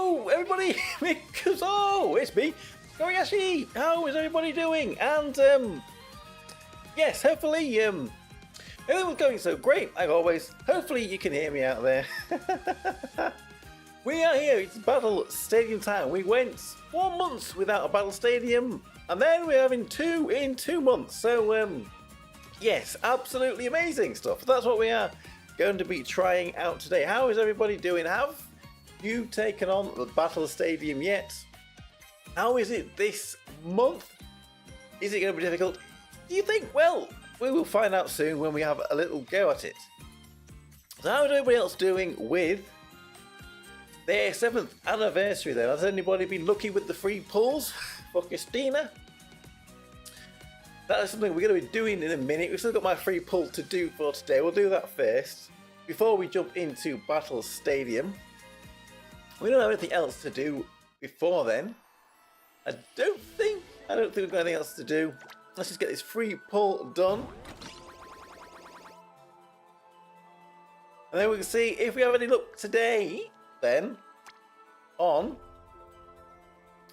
Hello, everybody! Because it's me, Tokkuri Yashi. How is everybody doing? And yes, hopefully everything's going so great. Like always, hopefully you can hear me out there. We are here. It's Battle Stadium time. We went 4 months without a Battle Stadium, and then we're having 2 in 2 months. So yes, absolutely amazing stuff. That's what we are going to be trying out today. How is everybody doing? Have you taken on the Battle Stadium yet? How is it this month? Is it going to be difficult? Do you think? Well, we will find out soon when we have a little go at it. So how is everybody else doing with their 7th anniversary then? Has anybody been lucky with the free pulls for Christina? That is something we're going to be doing in a minute. We've still got my free pull to do for today. We'll do that first before we jump into Battle Stadium. We don't have anything else to do before then. I don't think we've got anything else to do. Let's just get this free pull done. And then we can see if we have any luck today then on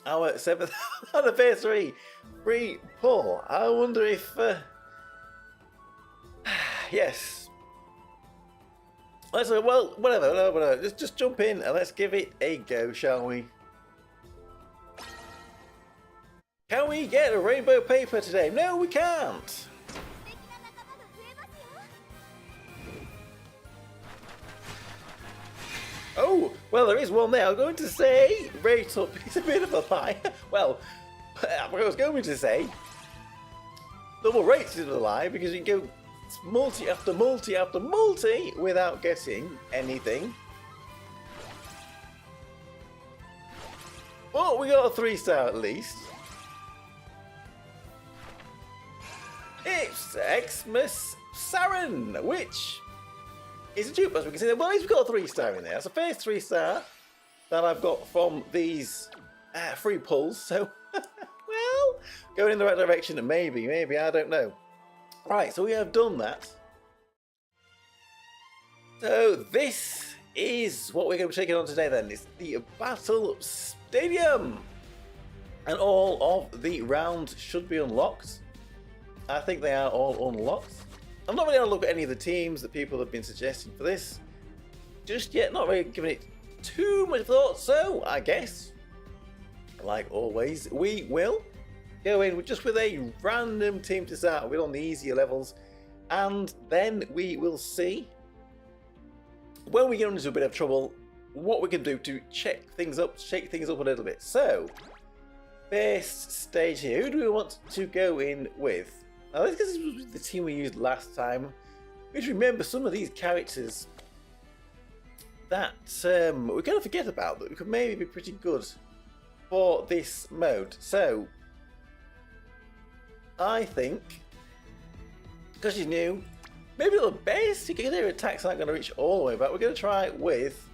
our 7th anniversary free pull. I wonder if yes. Let's well, whatever. Just jump in and let's give it a go, shall we? Can we get a rainbow paper today? No, we can't. Oh, well, there is one there. I'm going to say, rate up. It's a bit of a lie. Well, I was going to say, double rates is a lie because you can go multi after multi after multi without getting anything. Oh, we got a 3-star at least. It's Xmas Saren, which is a dupe, as we can see. Well, at least we've got a 3-star in there. That's the first 3-star that I've got from these free pulls. So, well, going in the right direction, maybe, I don't know. Right, so we have done that. So this is what we're going to be taking on today then. It's the Battle Stadium. And all of the rounds should be unlocked. I think they are all unlocked. I'm not really going to look at any of the teams that people have been suggesting for this just yet. Not really giving it too much thought. So I guess, like always, we will go in just with a random team to start with on the easier levels, and then we will see when we get into a bit of trouble what we can do to shake things up a little bit. So first stage here, who do we want to go in with? Now, this is the team we used last time. We should remember some of these characters that we're going to forget about, that we could maybe be pretty good for this mode. So I think, because she's new, maybe a little basic, because their attacks aren't going to reach all the way back. We're going to try with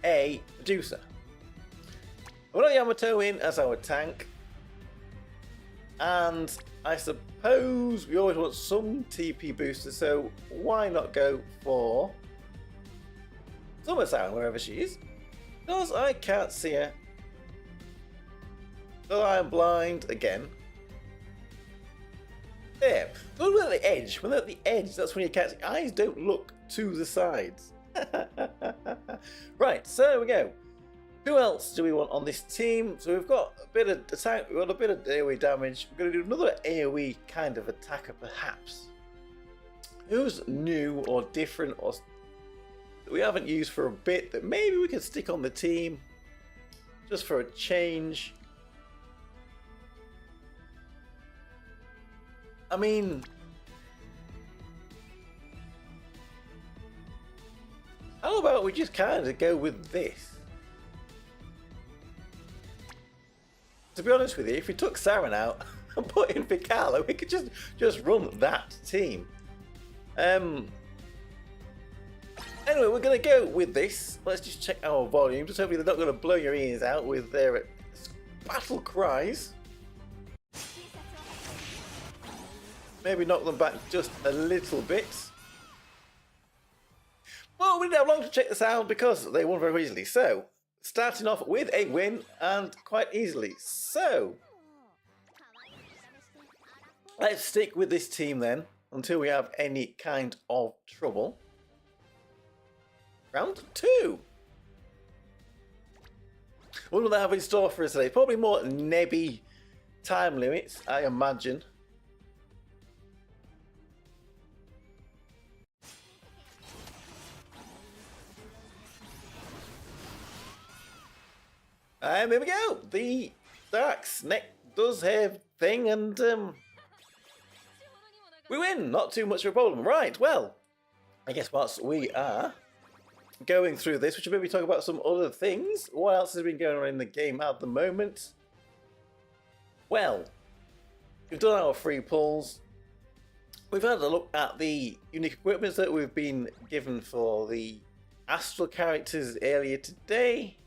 a Medusa. We'll let Yamato in as our tank. And I suppose we always want some TP booster, so why not go for Summer-san, wherever she is? Because I can't see her. So I'm blind again. There. Look at the edge. When they're at the edge, that's when your cat's eyes don't look to the sides. Right, so there we go. Who else do we want on this team? So we've got a bit of attack, we've got a bit of AoE damage. We're going to do another AoE kind of attacker perhaps. Who's new or different or that we haven't used for a bit that maybe we could stick on the team just for a change? I mean, how about we just kind of go with this? To be honest with you, if we took Saren out and put in Vicala, we could just run that team. Anyway, we're going to go with this. Let's just check our volume. Just hopefully they're not going to blow your ears out with their battle cries. Maybe knock them back just a little bit. Well, we didn't have long to check the sound because they won very easily. So, starting off with a win and quite easily. So let's stick with this team then until we have any kind of trouble. Round 2. What will they have in store for us today? Probably more nebby time limits, I imagine. And there we go. The Dark's neck does have thing, and we win. Not too much of a problem. Right, well, I guess whilst we are going through this, we should maybe talk about some other things. What else has been going on in the game at the moment? Well, we've done our free pulls. We've had a look at the unique equipment that we've been given for the astral characters earlier today.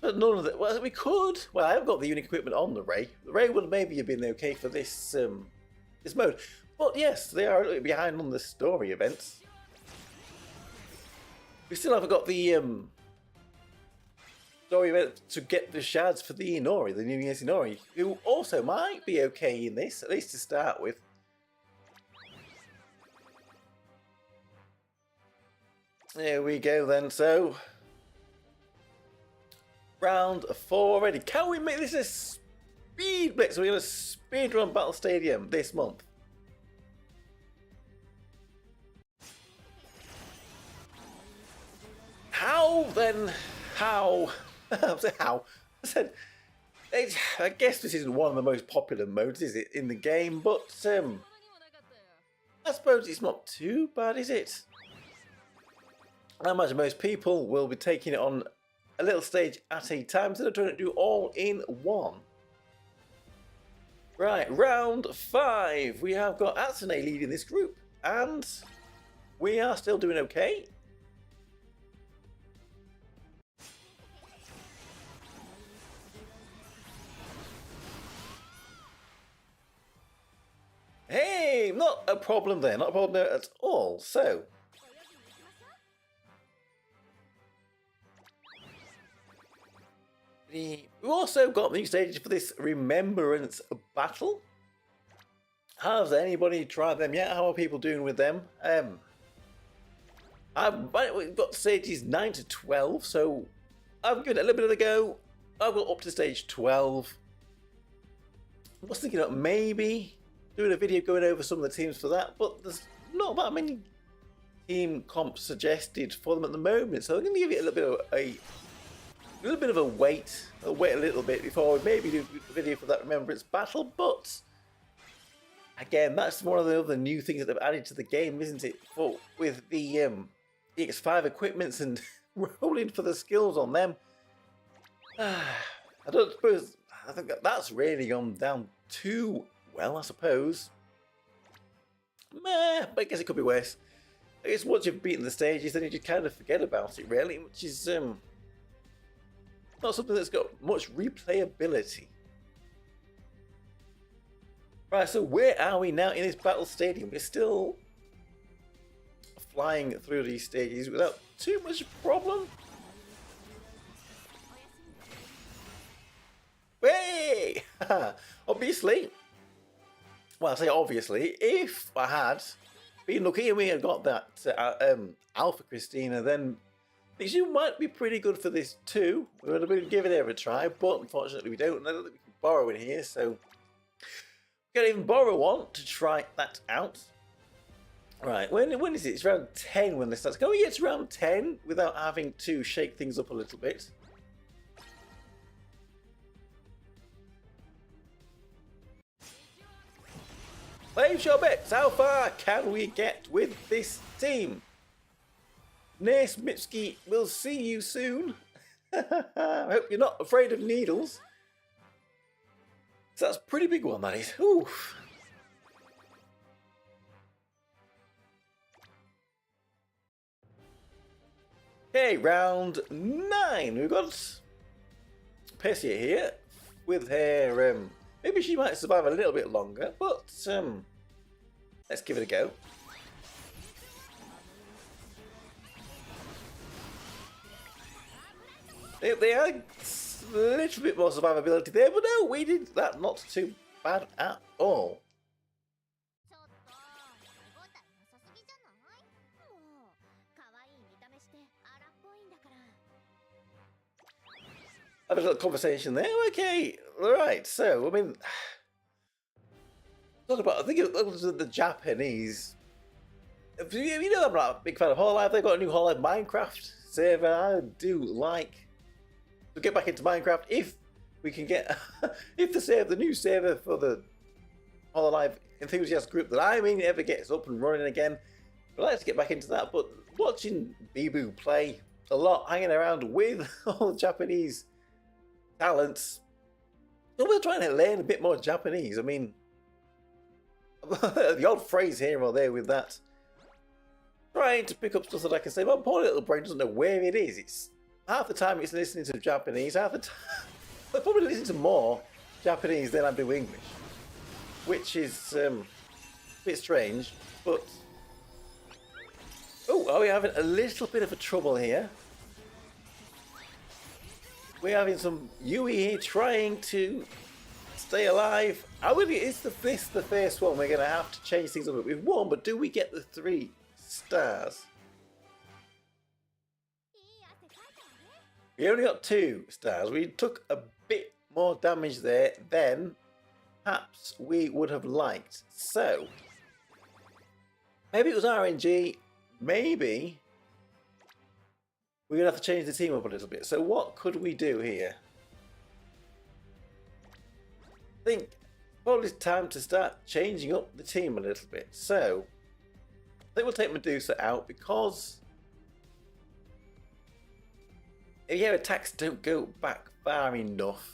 But none of that. Well, we could. Well, I haven't got the unique equipment on the Ray. The Ray would maybe have been okay for this this mode. But yes, they are a little bit behind on the story events. We still haven't got the story event to get the shards for the Inori, the new year's Inori, who also might be okay in this, at least to start with. There we go then. So round 4 already. Can we make this a speed blitz? We're going to speed run Battle Stadium this month. How then? How? I said how? I said, I guess this isn't one of the most popular modes, is it, in the game? But I suppose it's not too bad, is it? I imagine most people will be taking it on a little stage at a time instead of trying to do all in one. Right, round 5. We have got Atsune leading this group, and we are still doing okay. Hey, not a problem there, not a problem there at all. So we've also got new stages for this Remembrance Battle. Has anybody tried them yet? How are people doing with them? We've got stages 9 to 12, so I've given it a little bit of a go. I've got up to stage 12. I was thinking of maybe doing a video going over some of the teams for that, but there's not that many team comps suggested for them at the moment, so I'm going to give it a little bit of a wait. I'll wait a little bit before we maybe do a video for that Remembrance Battle, but again, that's one of the other new things that they've added to the game, isn't it? With the EX5 equipments and rolling for the skills on them. I think that's really gone down too well, I suppose. Meh, but I guess it could be worse. I guess once you've beaten the stages, then you just kind of forget about it, really, which is not something that's got much replayability. Right, so where are we now in this battle stadium? We're still flying through these stages without too much problem. Hey! Obviously, well, I say obviously, if I had been lucky and we had got that Alpha Christina, then you might be pretty good for this too. We would have been giving it a try, but unfortunately we don't. I don't think we can borrow in here, so we can't even borrow one to try that out. Right, when is it? It's round 10 when this starts. Can we get to round 10 without having to shake things up a little bit? Place your bets. How far can we get with this team? Nurse Mitsuki, we'll see you soon. I hope you're not afraid of needles. So that's a pretty big one, that is. Oof. Okay, round 9. We've got Persia here with her. Maybe she might survive a little bit longer, but let's give it a go. They had a little bit more survivability there, but no, we did that not too bad at all. Have a little conversation there. Okay, all right. So I mean, talk about. I think it was the Japanese. You know, I'm not a big fan of Hololive. They've got a new Hololive Minecraft server. I do like to get back into Minecraft if we can get if the new server for the Hololive enthusiast group that I'm in ever gets up and running again. I'd like to get back into that. But watching Bibu play a lot, hanging around with all the Japanese talents, we're trying to learn a bit more Japanese. I mean, the odd phrase here or there with that. Trying to pick up stuff that I can say. My poor little brain doesn't know where it is. It's half the time it's listening to Japanese, half the time I probably listen to more Japanese than I do English, which is a bit strange. But oh, are we having a little bit of a trouble here? We're having some Yui here trying to stay alive. Is this the first one? We're going to have to change things up. We've won, but do we get the 3 stars? We only got 2 stars. We took a bit more damage there than perhaps we would have liked. So, maybe it was RNG. Maybe we're going to have to change the team up a little bit. So what could we do here? I think probably it's time to start changing up the team a little bit. So I think we'll take Medusa out because if your attacks don't go back far enough.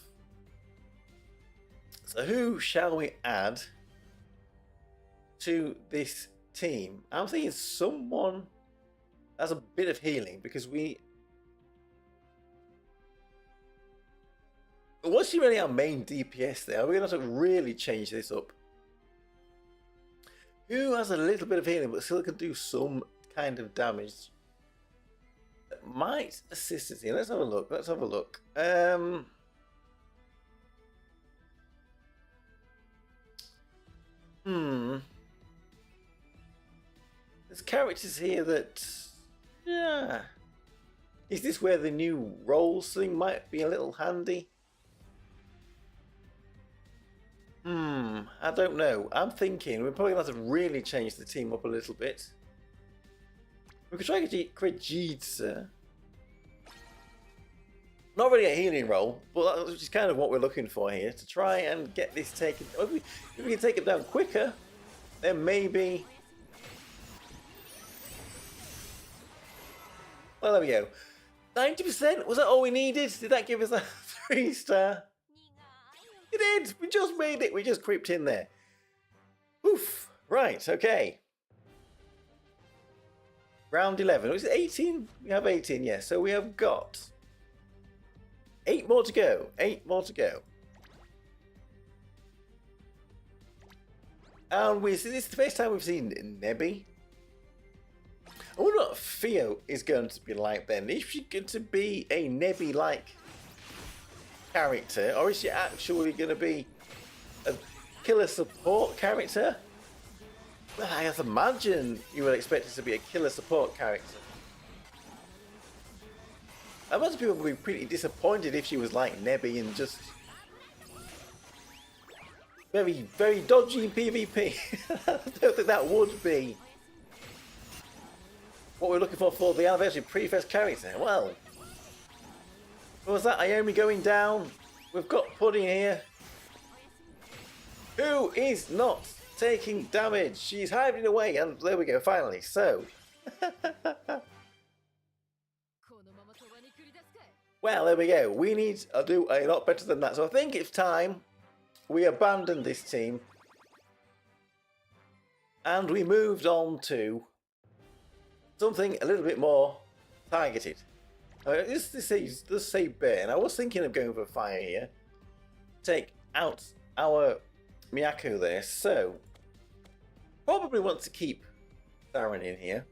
So who shall we add to this team? I'm thinking someone has a bit of healing because what's really our main DPS there? We're going to have to really change this up. Who has a little bit of healing but still can do some kind of damage? That might assist us here. Let's have a look. Let's have a look. There's characters here that, yeah. Is this where the new roles thing might be a little handy? I don't know. I'm thinking we're probably going to have to really change the team up a little bit. We could try to create Jitsu. Not really a healing role, but which is kind of what we're looking for here. To try and get this taken. If we can take it down quicker, then maybe. Well, there we go. 90%? Was that all we needed? Did that give us a 3-star? It did! We just made it. We just creeped in there. Oof. Right, okay. Round 11. Was it 18? We have 18, yes. So we have got 8 more to go. 8 more to go. And this is the first time we've seen Nebby. I wonder what Theo is going to be like then. Is she going to be a Nebby-like character, or is she actually going to be a killer support character? Well, I have to imagine you would expect it to be a killer support character. I imagine people would be pretty disappointed if she was like Nebby and just very, very dodgy in PvP. I don't think that would be what we're looking for the anniversary pre-fest character. Well, what was that? Iomi going down. We've got Pudding here, who is not taking damage. She's hiding away, and there we go, finally. So, well, there we go. We need to do a lot better than that. So I think it's time we abandoned this team and we moved on to something a little bit more targeted. This say burn. I was thinking of going for fire here. Take out our Miyako there. So, probably want to keep Darren in here.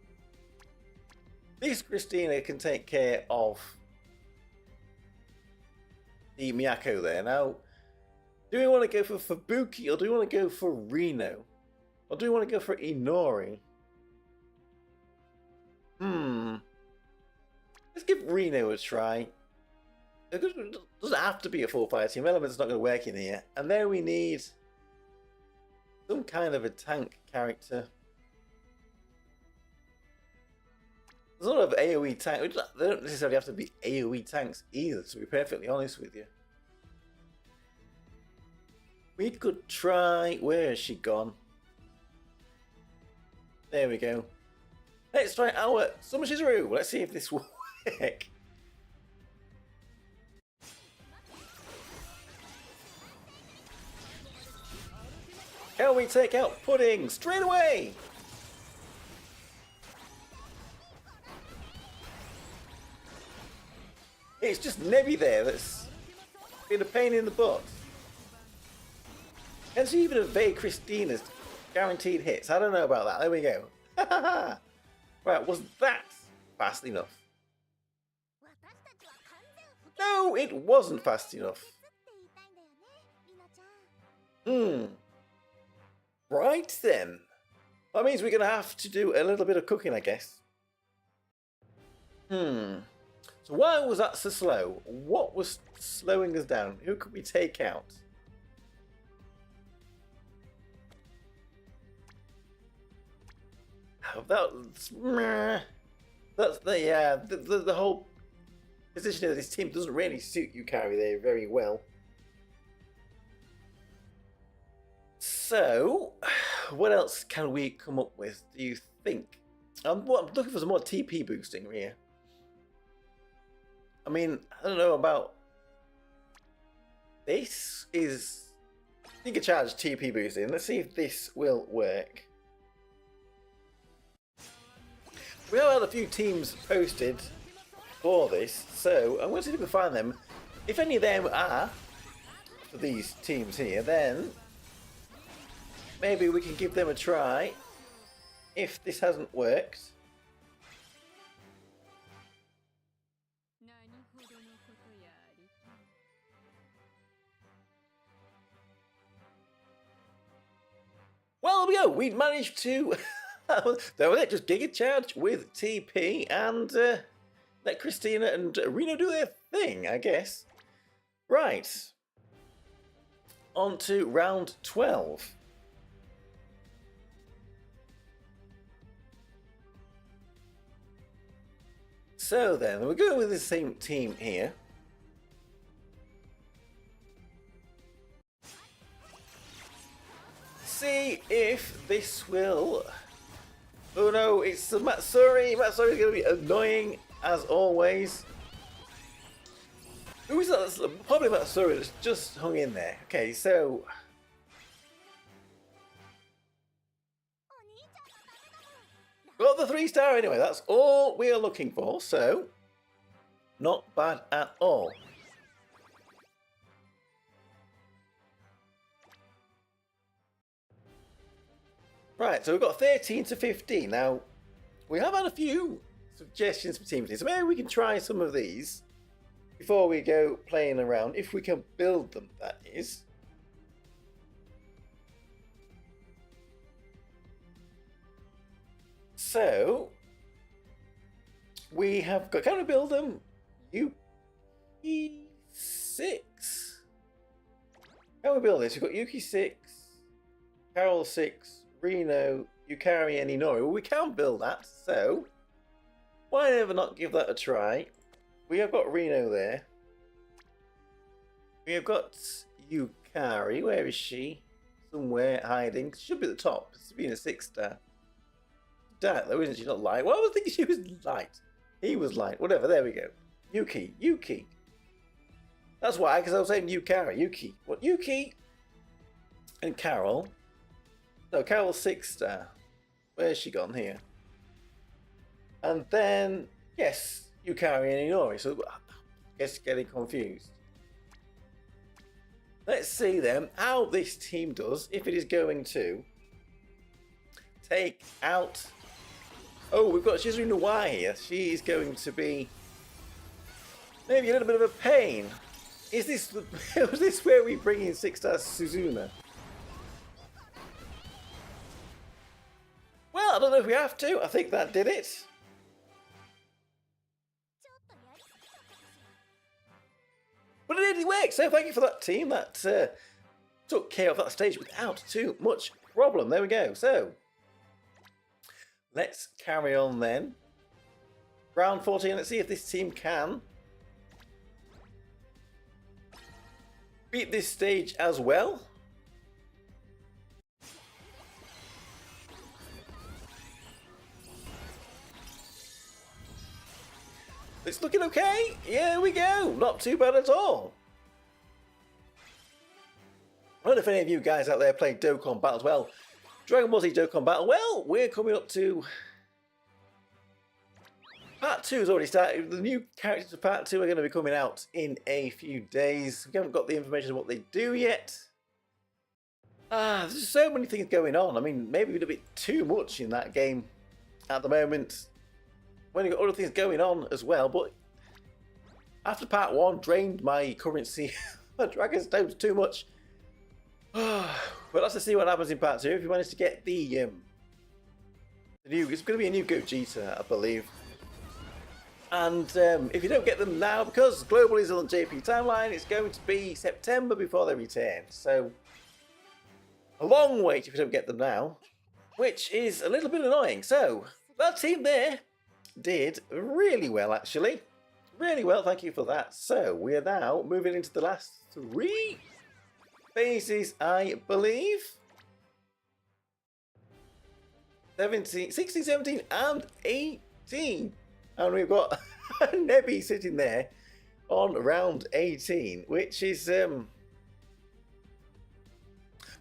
This Christina can take care of the Miyako there. Now, do we want to go for Fubuki or do we want to go for Reno? Or do we want to go for Inori? Let's give Reno a try. It doesn't have to be a full fire team. Element's not going to work in here. And then we need some kind of a tank character. There's a lot of AoE tanks. They don't necessarily have to be AoE tanks either, to be perfectly honest with you. We could try... Where has she gone? There we go. Let's try our Summer Shizuru. Let's see if this will work. Can we take out Pudding straight away? It's just Nebby there that's been a pain in the butt. And she even evade Christina's guaranteed hits. I don't know about that. There we go. Right, was that fast enough? No, it wasn't fast enough. Right then. That means we're going to have to do a little bit of cooking, I guess. So why was that so slow? What was slowing us down? Who could we take out? That's the whole position of this team doesn't really suit Yukari there very well. So, what else can we come up with, do you think? I'm looking for some more TP boosting here. I mean, I don't know about... This is... Giga Charge TP boosting. Let's see if this will work. We have had a few teams posted for this, so I'm going to see if we can find them. If any of them are for these teams here, then maybe we can give them a try if this hasn't worked. Well, there we go. We managed to... That was it. Just Giga Charge with TP and let Christina and Reno do their thing, I guess. Right. On to round 12. So then, we're going with the same team here. See if this will... Oh no, it's Matsuri. Matsuri's going to be annoying as always. Who is that? That's probably Matsuri that's just hung in there. Okay, so... Got the 3-star anyway. That's all we are looking for, so... Not bad at all. Right, so we've got 13 to 15. Now, we have had a few suggestions for teams, so maybe we can try some of these before we go playing around, if we can build them, that is. So, we have got, can we build them? Yuki 6. Can we build this? We've got Yuki 6, Carol 6, Reno, Yukari and Inori. Well, we can build that, so why never not give that a try? We have got Reno there. We have got Yukari. Where is she? Somewhere hiding. She should be at the top. It's being a 6-star. Dark though, isn't she? Not light. Well, I was thinking she was light. He was light. Whatever, there we go. Yuki. That's why, because I was saying Yukari. Yuki. What? Yuki and Carol. No, Carol's 6-star. Where's she gone here? And then, yes, Yukari and Inori. So, I guess getting confused. Let's see then how this team does, if it is going to take out... Oh, we've got Shizuru Nawai here. She is going to be maybe a little bit of a pain. Is this was this where we bring in 6-star Suzuna? Well, I don't know if we have to. I think that did it. But it did work, so thank you for that team. That took care of that stage without too much problem. There we go. So, let's carry on then. Round 14, let's see if this team can beat this stage as well. It's looking okay. Here we go. Not too bad at all. I don't know if any of you guys out there play Dokkan Battle as well. Dragon Ball Z Dokkan Battle. Well, we're coming up to... Part 2 has already started. The new characters of Part 2 are going to be coming out in a few days. We haven't got the information of what they do yet. There's just so many things going on. I mean, maybe a little bit too much in that game at the moment. When you've got other things going on as well, but after Part 1 drained my currency on Dragon Stones too much. But let's just see what happens in Part 2. If you manage to get the new, it's going to be a new Gogeta, I believe. And if you don't get them now, because Global is on the JP timeline, it's going to be September before they return. So a long wait if you don't get them now, which is a little bit annoying. So that team there did really well, actually. Really well, thank you for that. So we are now moving into the last 3 phases, I believe. 16, 17 and 18. And we've got Nebby sitting there on round 18, which is going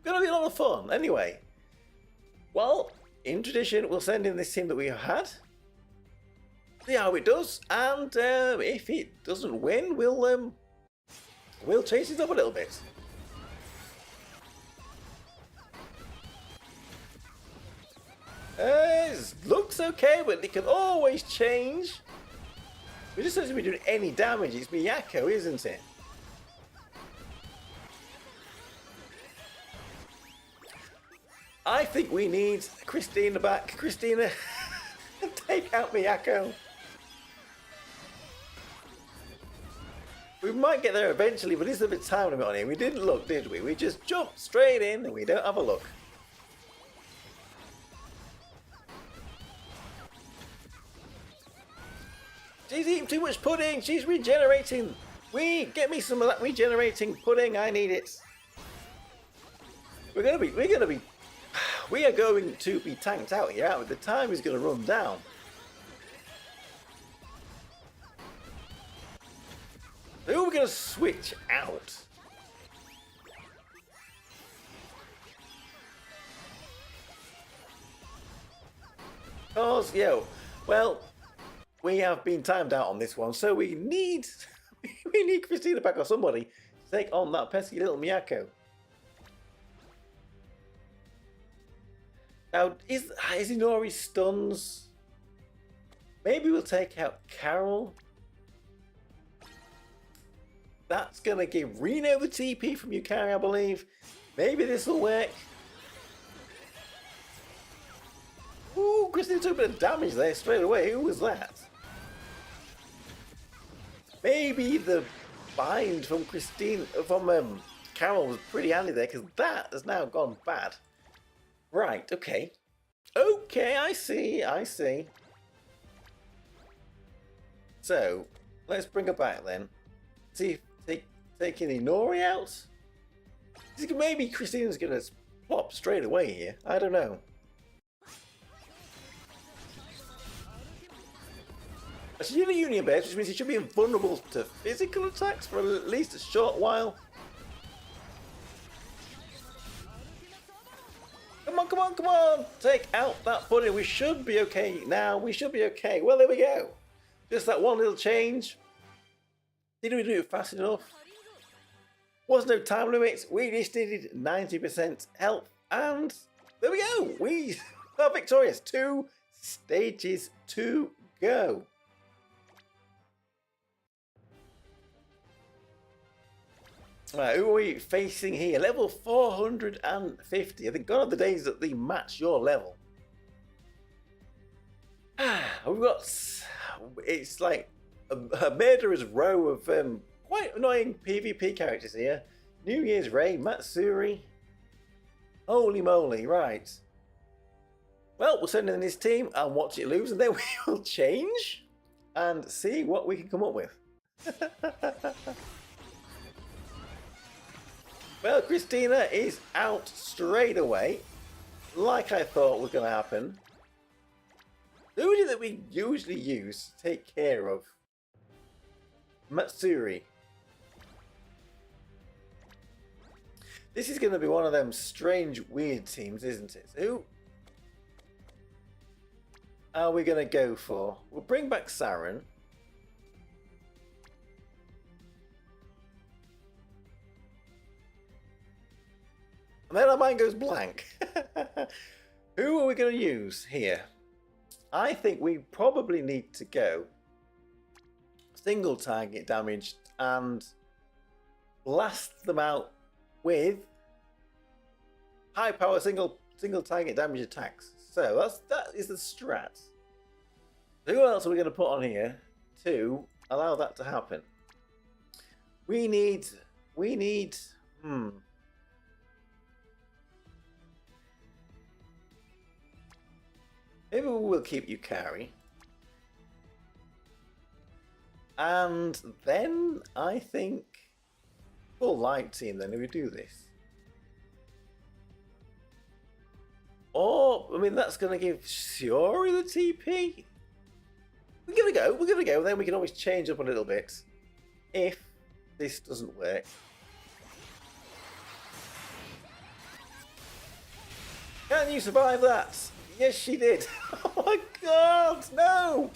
to be a lot of fun. Anyway, well, in tradition, we'll send in this team that we had. See how it does, and if it doesn't win, we'll change it up a little bit. It looks okay, but it can always change. We just don't seem to be doing any damage. It's Miyako, isn't it? I think we need Christina back. Christina, take out Miyako. We might get there eventually, but there's a bit of time limit on here. We didn't look, did we? We just jumped straight in and we don't have a look. She's eating too much pudding. She's regenerating. Get me some of that regenerating pudding. I need it. We are going to be tanked out here. The time is going to run down. Who are we going to switch out? Because, well, we have been timed out on this one, so we need Christina back or somebody to take on that pesky little Miyako. Now, is Inori stuns? Maybe we'll take out Carol. That's going to give Reno the TP from Yukari, I believe. Maybe this will work. Ooh, Christina took a bit of damage there straight away. Who was that? Maybe the bind from Carol was pretty handy there, because that has now gone bad. Right, okay. Okay, I see. So, let's bring her back then. See if taking Inori out? Maybe Christina's going to plop straight away here. I don't know. She's in a Union base, which means she should be invulnerable to physical attacks for at least a short while. Come on! Take out that pudding. We should be okay now. We should be okay. Well, there we go. Just that one little change. Didn't we do it fast enough? Was no time limit. We just needed 90% health. And there we go. We are victorious. 2 stages to go. Right, who are we facing here? Level 450. I think gone are the days that they match your level. We've got... It's like a murderer's row of quite annoying PvP characters here. New Year's Ray, Matsuri. Holy moly, right. Well, we'll send in this team and watch it lose, and then we will change and see what we can come up with. Well, Christina is out straight away, like I thought was going to happen. Who is it that we usually use to take care of? Matsuri. This is going to be one of them strange, weird teams, isn't it? So who are we going to go for? We'll bring back Saren. And then our mind goes blank. Who are we going to use here? I think we probably need to go single target damage and blast them out with high power single target damage attacks. So that is the strat. Who else are we going to put on here to allow that to happen? We need maybe we will keep Yukari. And then I think full light team then if we do this. Or, I mean, that's going to give Shiori the TP. We're going to go. Then we can always change up a little bit if this doesn't work. Can you survive that? Yes, she did. Oh my god, no!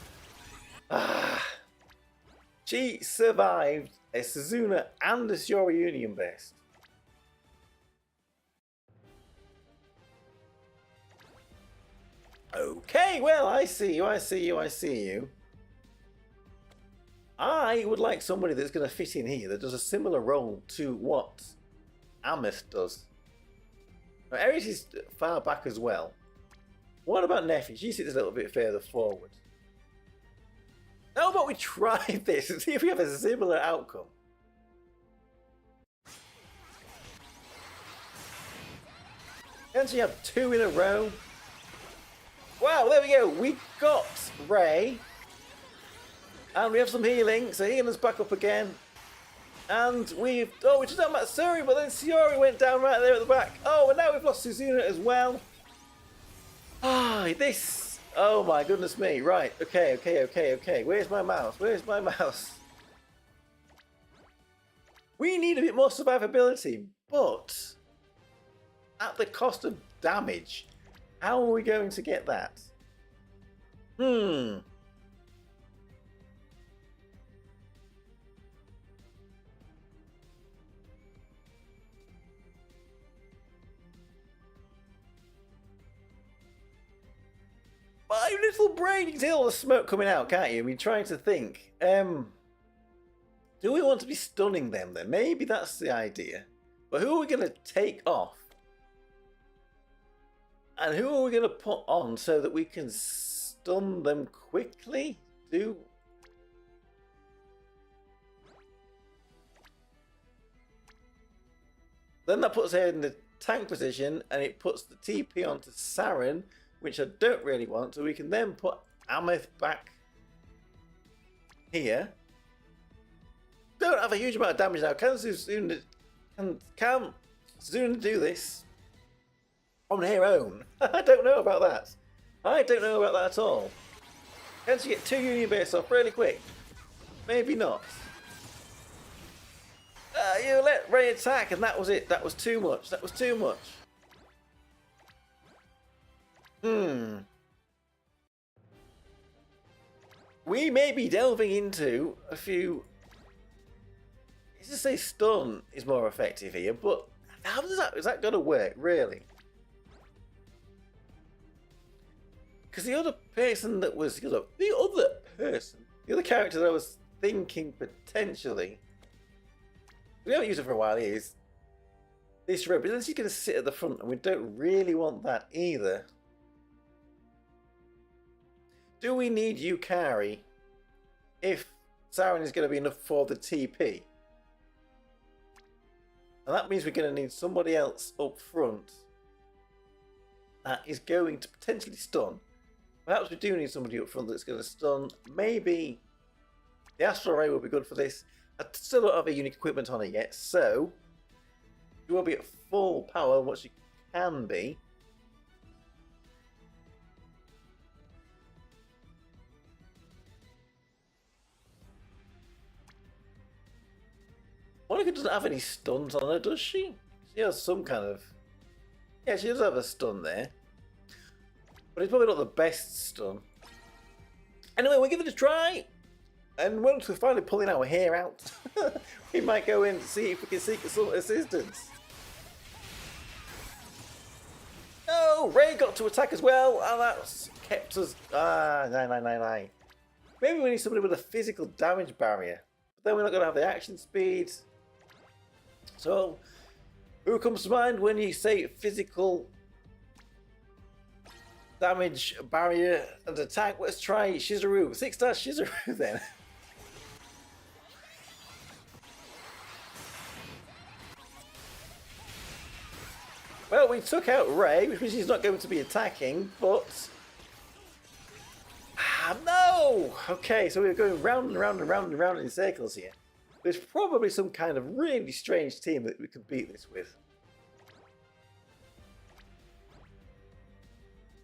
She survived a Suzuna and a Shiori Union Best. Okay, well, I see you. I would like somebody that's going to fit in here that does a similar role to what Ameth does. Now, Ares is far back as well. What about Neffy? She sits a little bit further forward. How about we try this and see if we have a similar outcome? Can she have two in a row? Wow, there we go. We got Ray. And we have some healing. So healing's back up again. And we just had Matsuri, but then Shiori went down right there at the back. Oh, and now we've lost Suzuna as well. This. Oh my goodness me. Right. Okay. Where's my mouse? We need a bit more survivability, but at the cost of damage. How are we going to get that? My little brain, you can see all the smoke coming out, can't you? I mean, trying to think. Do we want to be stunning them then? Maybe that's the idea. But who are we going to take off? And who are we going to put on so that we can stun them quickly? Then that puts her in the tank position and it puts the TP onto Saren, which I don't really want, so we can then put Ameth back here. Don't have a huge amount of damage now. Can Suzuna do this on her own? I don't know about that. At all. Can she get 2 Union Base off really quick? Maybe not. You let Ray attack and that was it. That was too much. We may be delving into a few... Let's just say stun is more effective here, but how is that going to work, really? Because the other character that I was thinking potentially We haven't used it for a while, is this red, but then she's going to sit at the front, and we don't really want that either. Do we need Yukari if Siren is going to be enough for the TP? And that means we're going to need somebody else up front that is going to potentially stun. Perhaps we do need somebody up front that's going to stun. Maybe the Astral Ray will be good for this. I still don't have a unique equipment on it yet, so you will be at full power, what you can be. Monica doesn't have any stuns on her, does she? She has some kind of... Yeah, she does have a stun there. But it's probably not the best stun. Anyway, we'll give it a try. And once we're finally pulling our hair out, we might go in to see if we can seek some assistance. Oh, Ray got to attack as well, and that's kept us... nine. Maybe we need somebody with a physical damage barrier. But then we're not going to have the action speed. So, who comes to mind when you say physical damage barrier and attack? Let's try Shizuru. 6-star Shizuru then. Well, we took out Ray, which means he's not going to be attacking, but... no! Okay, so we're going round and round and round and round in circles here. There's probably some kind of really strange team that we could beat this with.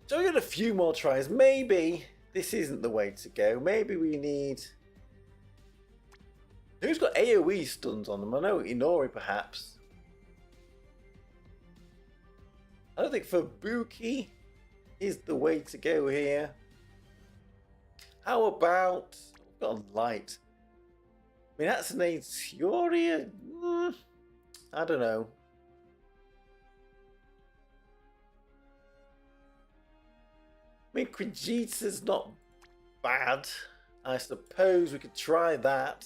So we got a few more tries. Maybe this isn't the way to go. Maybe we need... Who's got AoE stuns on them? I know Inori perhaps. I don't think Fubuki is the way to go here. How about... We've got light. I mean, that's an Aetioria. I don't know. I mean, Krigita's not bad. I suppose we could try that.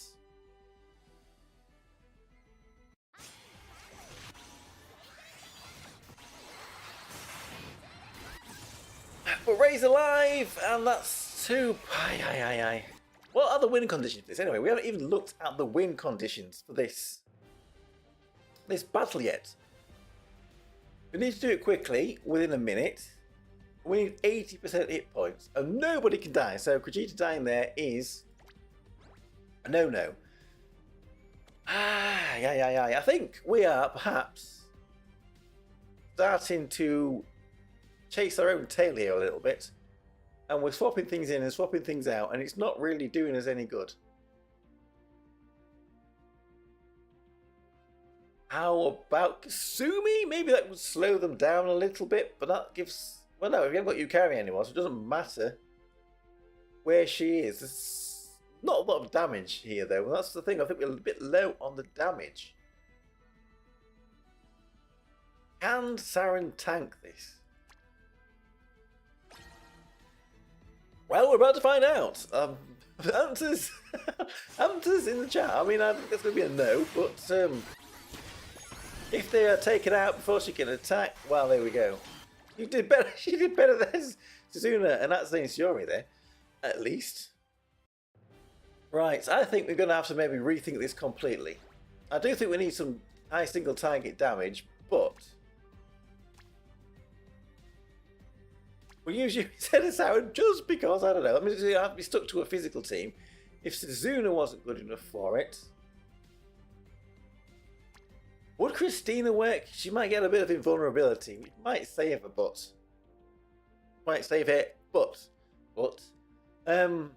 But Ray's alive, and that's 2. Aye. What are the win conditions for this? Anyway, we haven't even looked at the win conditions for this battle yet. We need to do it quickly, within a minute. We need 80% hit points, and nobody can die. So Krigita dying there is a no-no. Yeah. I think we are perhaps starting to chase our own tail here a little bit. And we're swapping things in and swapping things out, and it's not really doing us any good. How about Kasumi? Maybe that would slow them down a little bit, but that gives... Well, no, we haven't got Yukari anymore, so it doesn't matter where she is. There's not a lot of damage here, though. And that's the thing. I think we're a bit low on the damage. Can Siren tank this? Well, we're about to find out. Answers in the chat. I mean, I think that's going to be a no, but if they are taken out before she can attack, well, there we go. You did better. She did better than Suzuna, and that's the Shiori there, at least. Right, I think we're going to have to maybe rethink this completely. I do think we need some high single target damage, but we'll use you instead of Siren just because, I don't know. I mean, I have to be stuck to a physical team. If Suzuna wasn't good enough for it, would Christina work? She might get a bit of invulnerability, which might save her, but whom?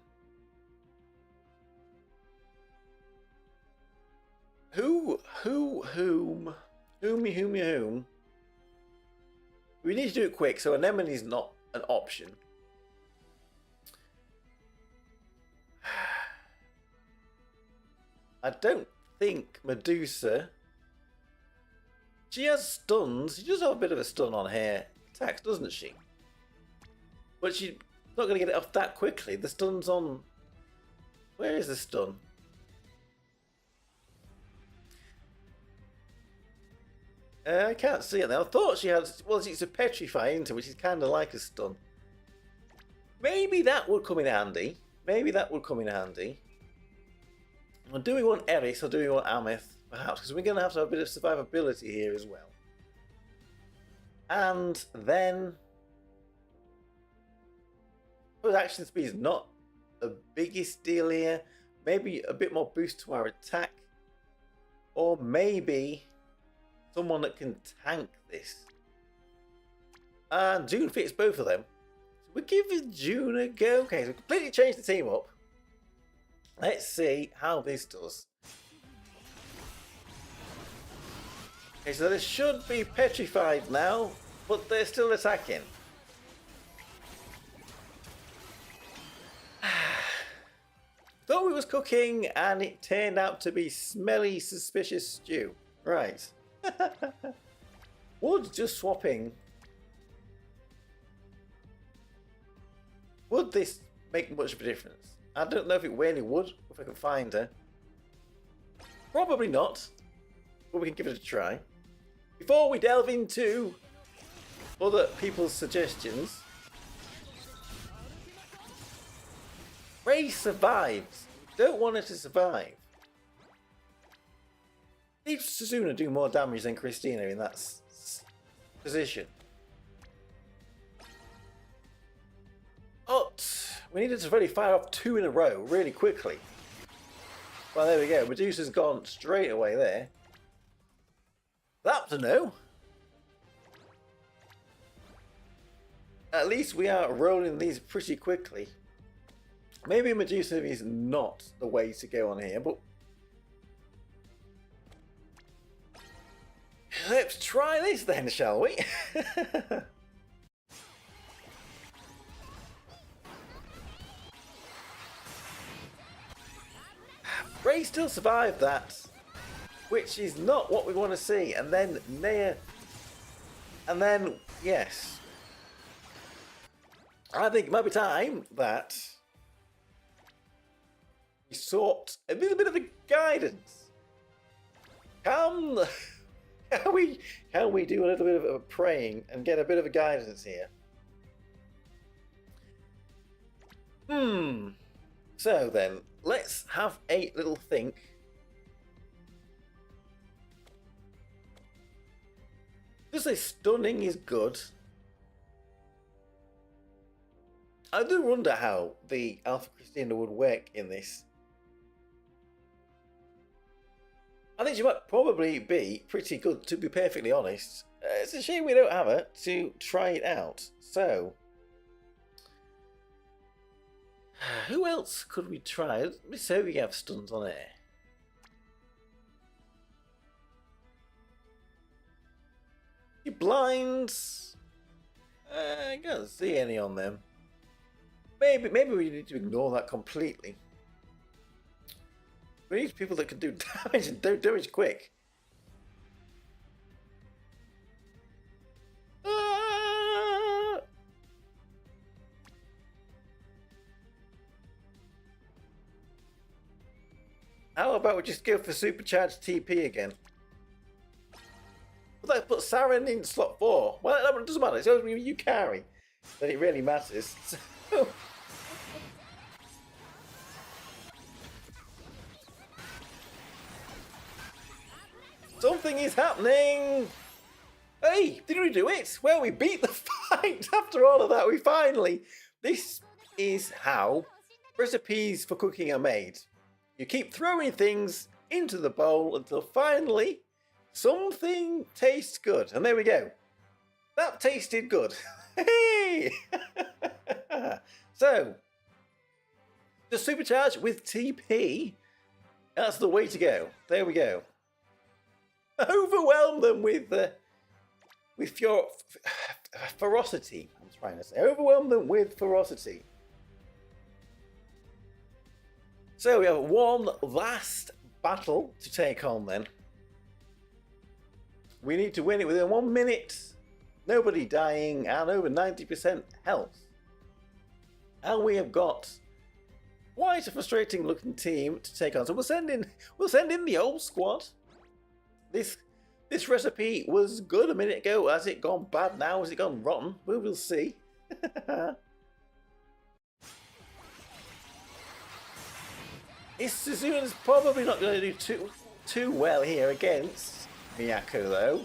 We need to do it quick, so Anemone's not an option. I don't think Medusa. She has stuns. She does have a bit of a stun on her attacks, doesn't she? But she's not going to get it off that quickly. The stun's on... Where is the stun? I can't see it now. I thought she had... Well, it's a petrify, isn't it? Which is kind of like a stun. Maybe that would come in handy. Maybe that would come in handy. Well, do we want Eris or do we want Ameth? Perhaps, because we're going to have a bit of survivability here as well. And then... Well, action speed is not the biggest deal here. Maybe a bit more boost to our attack. Or maybe someone that can tank this. And June fits both of them. So we're giving June a go. Okay, so we completely changed the team up. Let's see how this does. Okay, so they should be petrified now, but they're still attacking. Thought we was cooking and it turned out to be smelly, suspicious stew. Right. Would just swapping... Would this make much of a difference? I don't know if it really would, if I can find her. Probably not, but we can give it a try. Before we delve into other people's suggestions, Ray survives. Don't want her to survive. Leave Suzuna do more damage than Christina in that position. But we needed to really fire off 2 in a row really quickly. Well, there we go. Medusa's gone straight away there. That's a no. At least we are rolling these pretty quickly. Maybe Medusa is not the way to go on here, but let's try this then, shall we? Ray still survived that, which is not what we want to see. And then Nea, and then yes, I think it might be time that we sought a little bit of a guidance. Can we do a little bit of a praying and get a bit of a guidance here? So then, let's have a little think. Just say stunning is good. I do wonder how the Alpha Christina would work in this. I think she might probably be pretty good, to be perfectly honest. It's a shame we don't have her to try it out. So, who else could we try? Let me see if we have stuns on air. You blinds? I can't see any on them. Maybe we need to ignore that completely. We need people that can do damage and do damage quick. How about we just go for supercharged TP again? Well, that puts Saren in slot 4. Well, it doesn't matter. It's only you carry that it really matters. So, something is happening! Hey, did we do it? Well, we beat the fight after all of that. We finally... This is how recipes for cooking are made. You keep throwing things into the bowl until finally something tastes good. And there we go. That tasted good. Hey! So, just supercharge with TP. That's the way to go. There we go. Overwhelm them with your ferocity. I'm trying to say. Overwhelm them with ferocity. So we have one last battle to take on then. We need to win it within 1 minute. Nobody dying and over 90% health. And we have got quite a frustrating looking team to take on. So we'll send in the old squad. This This recipe was good a minute ago. Has it gone bad now? Has it gone rotten? We will see. Suzuna's probably not going to do too well here against Miyako, though.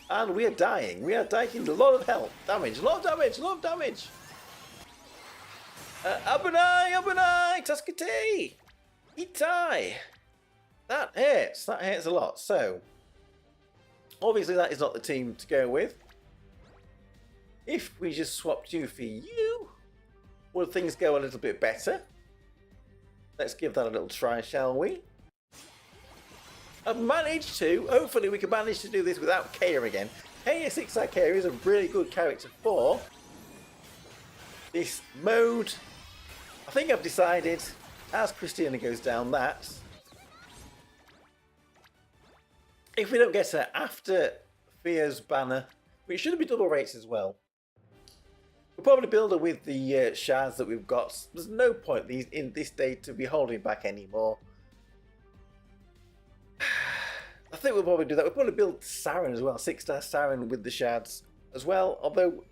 And we are dying. We are taking a lot of health. Damage. A lot of damage. A lot of damage. Abunai! Abunai! Tuskate! Itai! That hurts. That hurts a lot. So, obviously that is not the team to go with. If we just swapped you for you, would things go a little bit better? Let's give that a little try, shall we? I've managed to. Hopefully we can manage to do this without Kaya again. Kaya 6-star Kaya is a really good character for this mode. I think I've decided, as Christina goes down, that if we don't get her after Fia's banner, which should be double rates as well, we'll probably build her with the shards that we've got. There's no point in this day to be holding back anymore. I think we'll probably do that. We'll probably build Saren as well, 6-star Saren with the shards as well, although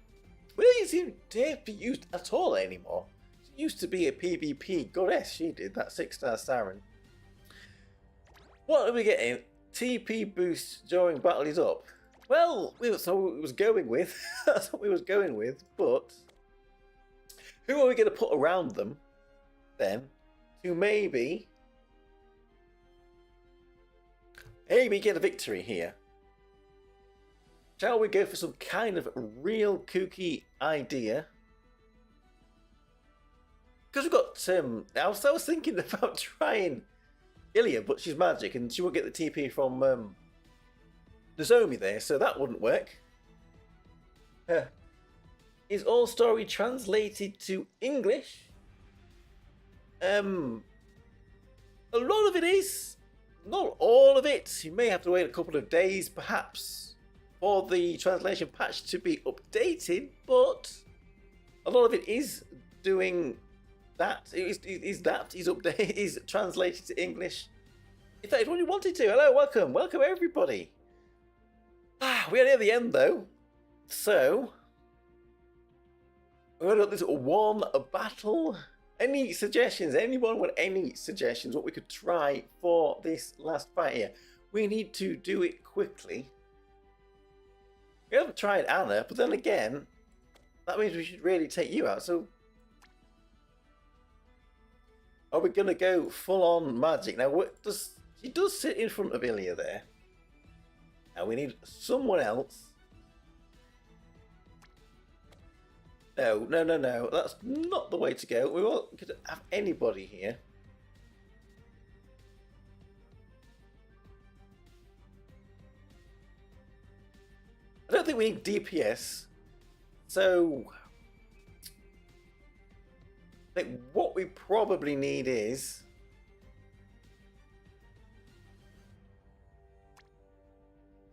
we don't seem to be used at all anymore. She used to be a PvP goddess, she did, that 6-star Saren. What are we getting? TP boost during battle is up. Well, that's what we was going with. That's what we was going with, but who are we going to put around them then to maybe get a victory here? Shall we go for some kind of real kooky idea? Because we've got, I was thinking about trying Ilya, but she's magic and she won't get the TP from Nozomi there, so that wouldn't work. Is all story translated to English? A lot of it is. Not all of it. You may have to wait a couple of days, perhaps, for the translation patch to be updated, but a lot of it is doing that. Is translated to English. If that is what you wanted to. Hello, welcome. Welcome, everybody. We are near the end, though. So, we're going to this one battle. Any suggestions? Anyone with any suggestions what we could try for this last fight here? We need to do it quickly. We haven't tried Anna, but then again, that means we should really take you out. So, are we going to go full on magic? Now, she does sit in front of Ilya there. Now we need someone else. No. That's not the way to go. We won't have anybody here. I don't think we need DPS. So, I think what we probably need is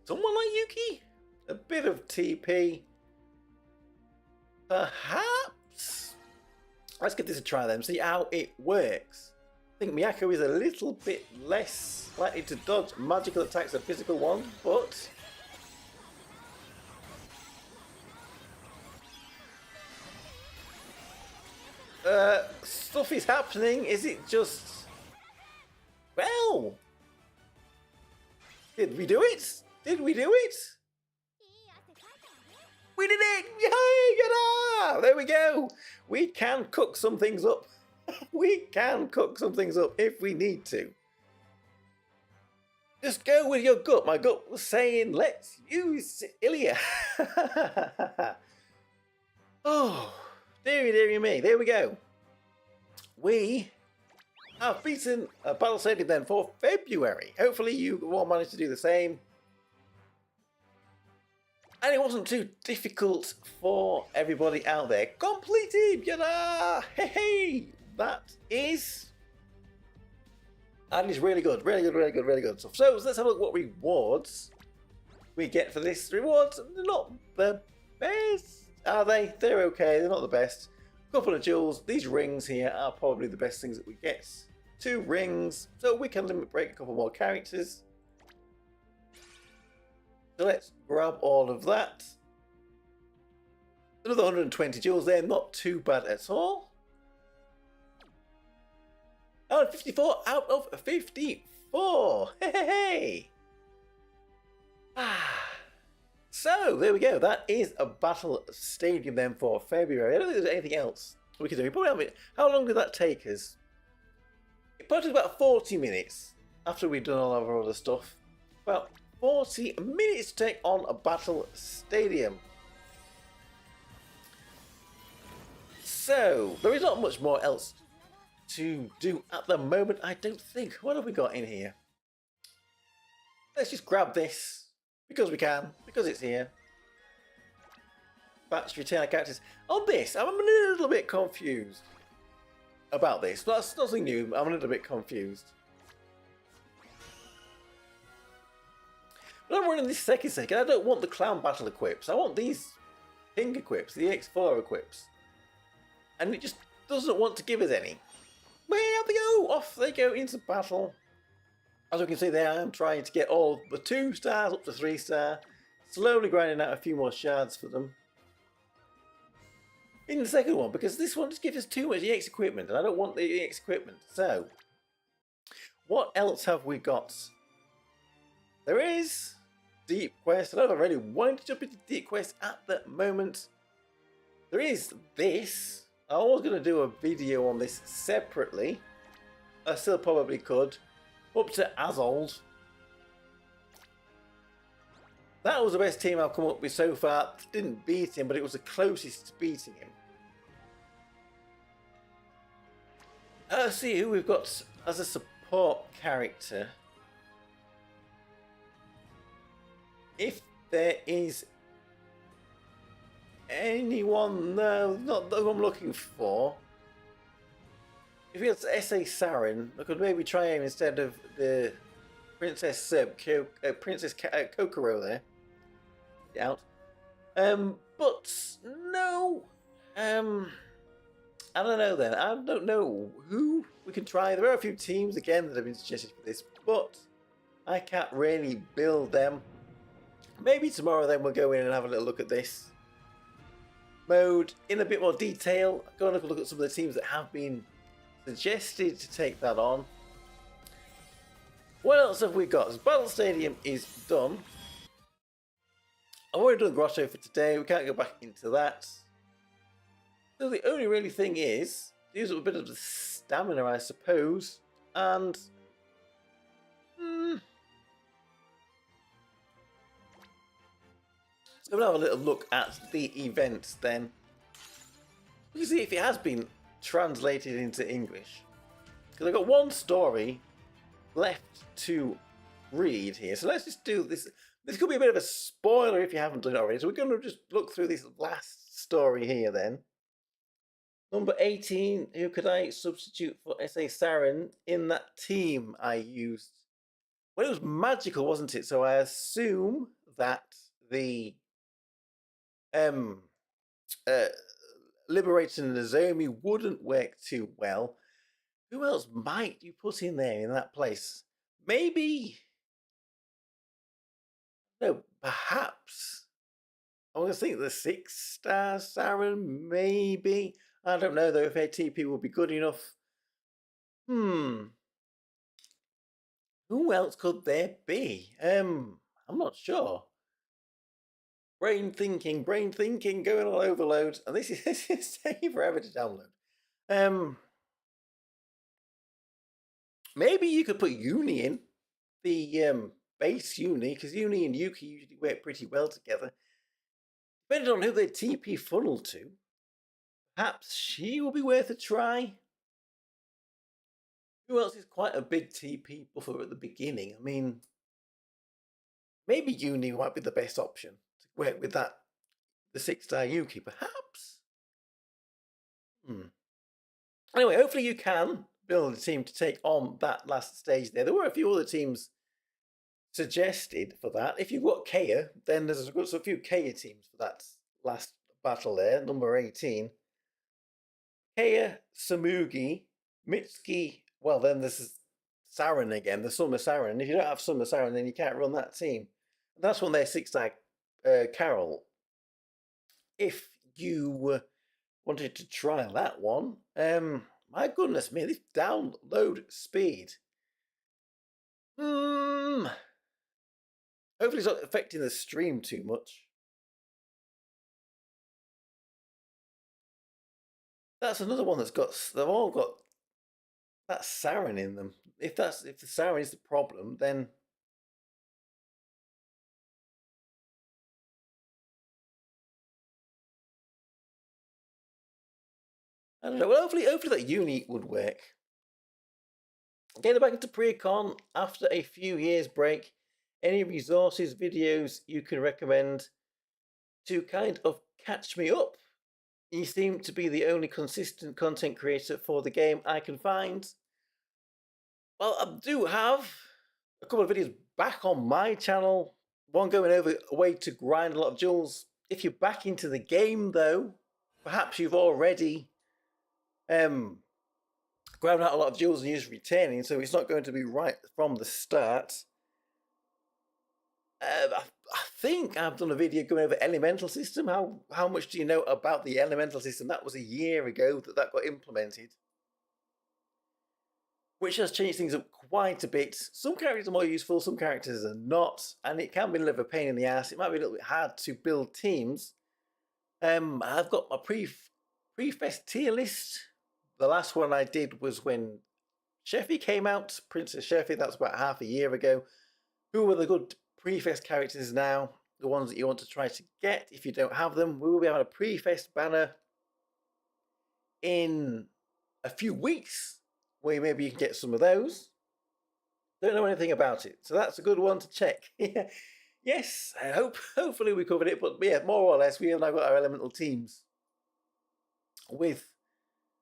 someone like Yuki? A bit of TP. Perhaps? Let's give this a try then, see how it works. I think Miyako is a little bit less likely to dodge magical attacks than physical ones, but stuff is happening. Is it just... Well, did we do it? Did we do it? We did it! Yay! Yada! There we go. We can cook some things up. We can cook some things up if we need to. Just go with your gut. My gut was saying, let's use Ilya. Oh, dearie me. There we go. We have beaten a battle stadium then for February. Hopefully you will manage to do the same. And it wasn't too difficult for everybody out there. Completed! Yada! Hey! That is really good. Really good stuff. So let's have a look what rewards we get for this. Rewards, not the best, are they? They're okay. They're not the best. A couple of jewels. These rings here are probably the best things that we get. 2 rings. So we can limit break a couple more characters. So let's grab all of that. Another 120 jewels there, not too bad at all. Oh, 54 out of 54. Hey. So there we go. That is a battle stadium then for February. I don't think there's anything else we can do. Probably how long did that take us? It probably took about 40 minutes after we'd done all of our other stuff. About 40 minutes to take on a battle stadium. So there is not much more else to do at the moment, I don't think. What have we got in here? Let's just grab this because we can, because it's here. Batch return our characters. On this, I'm a little bit confused about this. That's nothing new. I'm a little bit confused. But I'm running this second, I don't want the clown battle equips. I want these pink equips, the X4 equips. And it just doesn't want to give us any. Where they go? Off they go into battle. As you can see there, I am trying to get all the 2 stars up to 3 star. Slowly grinding out a few more shards for them. In the second one, because this one just gives us too much EX equipment, and I don't want the EX equipment. So, what else have we got? There is Deep Quest. I don't really want to jump into Deep Quest at the moment. There is this. I was going to do a video on this separately. I still probably could. Up to Azold. That was the best team I've come up with so far. Didn't beat him, but it was the closest to beating him. Let's see who we've got as a support character. If there is anyone, no, not that I'm looking for. If it's S.A. Sarin, I could maybe try him instead of the Princess Kokoro there. Out. But no. I don't know then. I don't know who we can try. There are a few teams again that have been suggested for this, but I can't really build them. Maybe tomorrow then we'll go in and have a little look at this mode in a bit more detail. Go and look at some of the teams that have been suggested to take that on. What else have we got? So Battle Stadium is done. I've already done Grotto for today. We can't go back into that. So the only really thing is use up a bit of the stamina, I suppose, and so we'll have a little look at the events then. We can see if it has been translated into English. Because I've got one story left to read here. So let's just do this. This could be a bit of a spoiler if you haven't done it already. So we're going to just look through this last story here then. Number 18, who could I substitute for S.A. Sarin in that team I used? Well, it was magical, wasn't it? So I assume that the Liberating Nozomi wouldn't work too well. Who else might you put in there in that place? Maybe, no, perhaps. I want to think the 6-star Sarin, maybe. I don't know though if ATP will be good enough. Who else could there be? I'm not sure. Brain thinking, going on overload. And this is taking forever to download. Maybe you could put Uni in. The base Uni, because Uni and Yuki usually work pretty well together. Depending on who they TP funnel to, perhaps she will be worth a try. Who else is quite a big TP buffer at the beginning? I mean, maybe Uni might be the best option to work with that, the 6-star Yuki, perhaps. Anyway, hopefully you can build a team to take on that last stage there. There were a few other teams suggested for that. If you've got Kea, then there's a few Kea teams for that last battle there, number 18. Kea, Samugi, Mitsuki, well then this is Sarin again, the Summer Sarin. If you don't have Summer Sarin, then you can't run that team. That's one there, Six Tag Carol. If you wanted to try that one, my goodness me, this download speed. Hopefully it's not affecting the stream too much. That's another one that's got, they've all got that sarin in them. If the sarin is the problem, then I don't know. Well, hopefully that uni would work. Getting back into pre-con after a few years break. Any resources, videos you can recommend to kind of catch me up? You seem to be the only consistent content creator for the game I can find. Well, I do have a couple of videos back on my channel. One going over a way to grind a lot of jewels. If you're back into the game, though, perhaps you've already ground out a lot of jewels and you're just returning, so it's not going to be right from the start. I think I've done a video going over elemental system. How much do you know about the elemental system? That was a year ago that got implemented, which has changed things up quite a bit. Some characters are more useful, some characters are not, and it can be a little bit of a pain in the ass. It might be a little bit hard to build teams. I've got my pre-fest tier list. The last one I did was when Sheffy came out, Princess Sheffy. That's about half a year ago. Who were the good pre-fest characters now? The ones that you want to try to get if you don't have them. We will be having a pre-fest banner in a few weeks, where maybe you can get some of those. Don't know anything about it, so that's a good one to check. Yes, hopefully we covered it, but yeah, more or less we have now got our elemental teams with,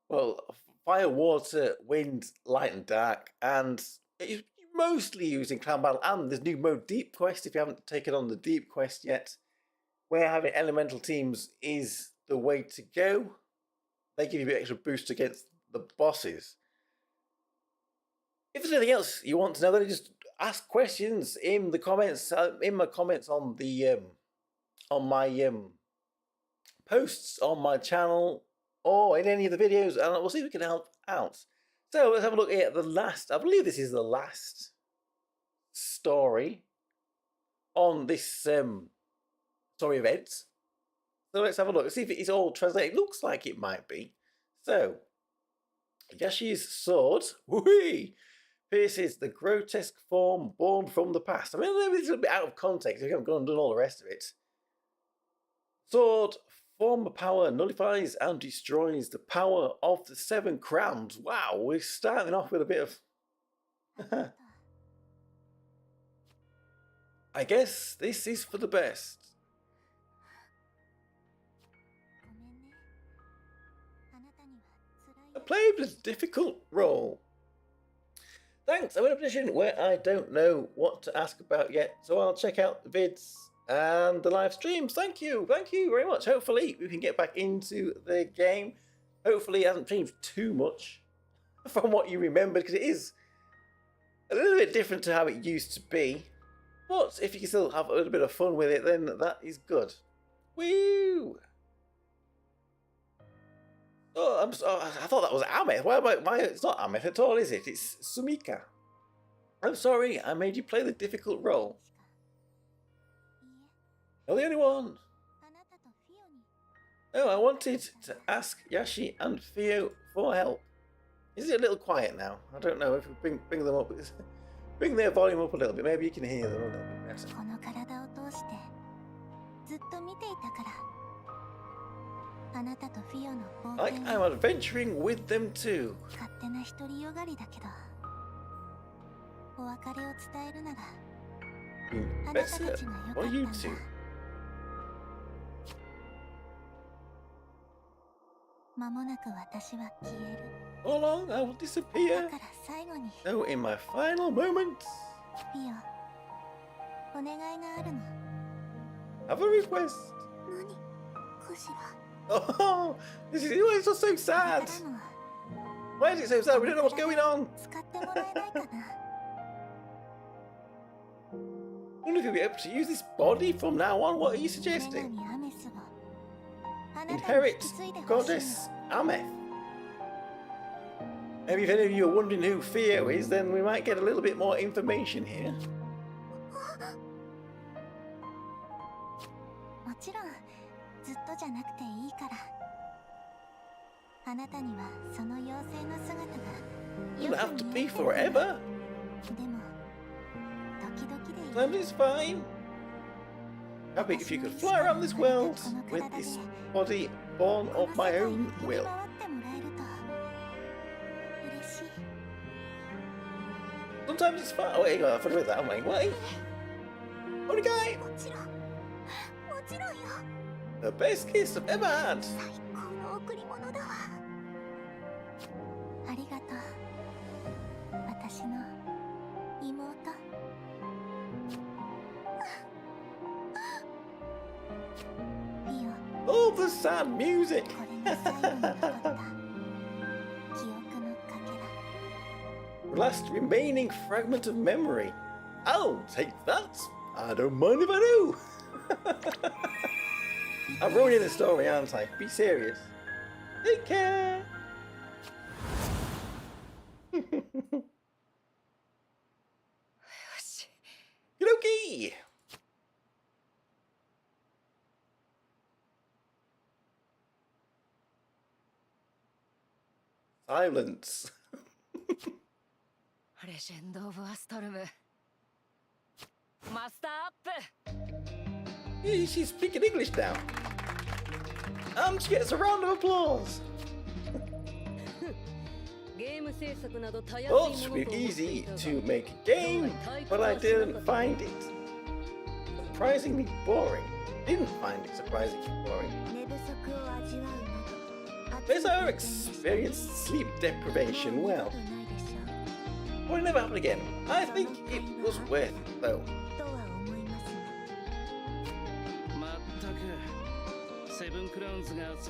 well, fire, water, wind, light and dark, and it's mostly using clan battle, and there's new mode deep quest if you haven't taken on the deep quest yet, where having elemental teams is the way to go. They give you a bit extra boost against the bosses. If there's anything else you want to know, then just ask questions in the comments. In my comments on the on my posts on my channel or in any of the videos, and we'll see if we can help out. So let's have a look at the last. I believe this is the last story on this story event. So let's have a look. Let's see if it is all translated. It looks like it might be. So Yashi's sword. Whee! Pierces the grotesque form born from the past. I mean, it's a bit out of context. We haven't gone and done all the rest of it. Sword, form of power, nullifies and destroys the power of the 7 crowns. Wow, we're starting off with a bit of... I guess this is for the best. I played a difficult role. Thanks, I'm in a position where I don't know what to ask about yet, so I'll check out the vids and the live streams. Thank you very much. Hopefully we can get back into the game. Hopefully it hasn't changed too much from what you remember, because it is a little bit different to how it used to be. But if you can still have a little bit of fun with it, then that is good. Woo! Oh, I thought that was Ameth. Why? It's not Ameth at all, is it? It's Sumika. I'm sorry, I made you play the difficult role. You're the only one. Oh, I wanted to ask Yashi and Theo for help. Is it a little quiet now? I don't know if we bring them up. Bring their volume up a little bit. Maybe you can hear them a little bit better. Like I'm adventuring with them too. Better for you two. How long I will disappear. So in my final moments, have a request. Oh, this is it's just so sad. Why is it so sad? We don't know what's going on. believe you'll be able to use this body from now on. What are you suggesting? Inherit Goddess Ameth. Maybe if any of you are wondering who Theo is, then we might get a little bit more information here. もちろんずっとじゃなくていいから。あなたにはその妖精の姿が Doesn't have to be forever. でも時々でいい。 Sometimes it's fine. Happy if you could fly around this world with this body born of my own will. Sometimes it's fine. Oh, hang on, I forgot about that. I'm like, wait. What a guy! The best kiss I've ever had. 最高の贈り物だわ。ありがとう。私の妹。Oh, the sad music. これが最後に残った記憶のかけ The ら。last remaining fragment of memory. I'll take that. I don't mind if I do. I'm ruining the story, aren't I? Be serious. Take care. Yoki. Silence. レジェンド・オブ・アストルムマスターアップ She's speaking English now. She gets a round of applause. Well, it should be easy to make a game, but I didn't find it surprisingly boring. Didn't find it surprisingly boring. There's our experienced sleep deprivation. Well, will it never happen again? I think it was worth it, though.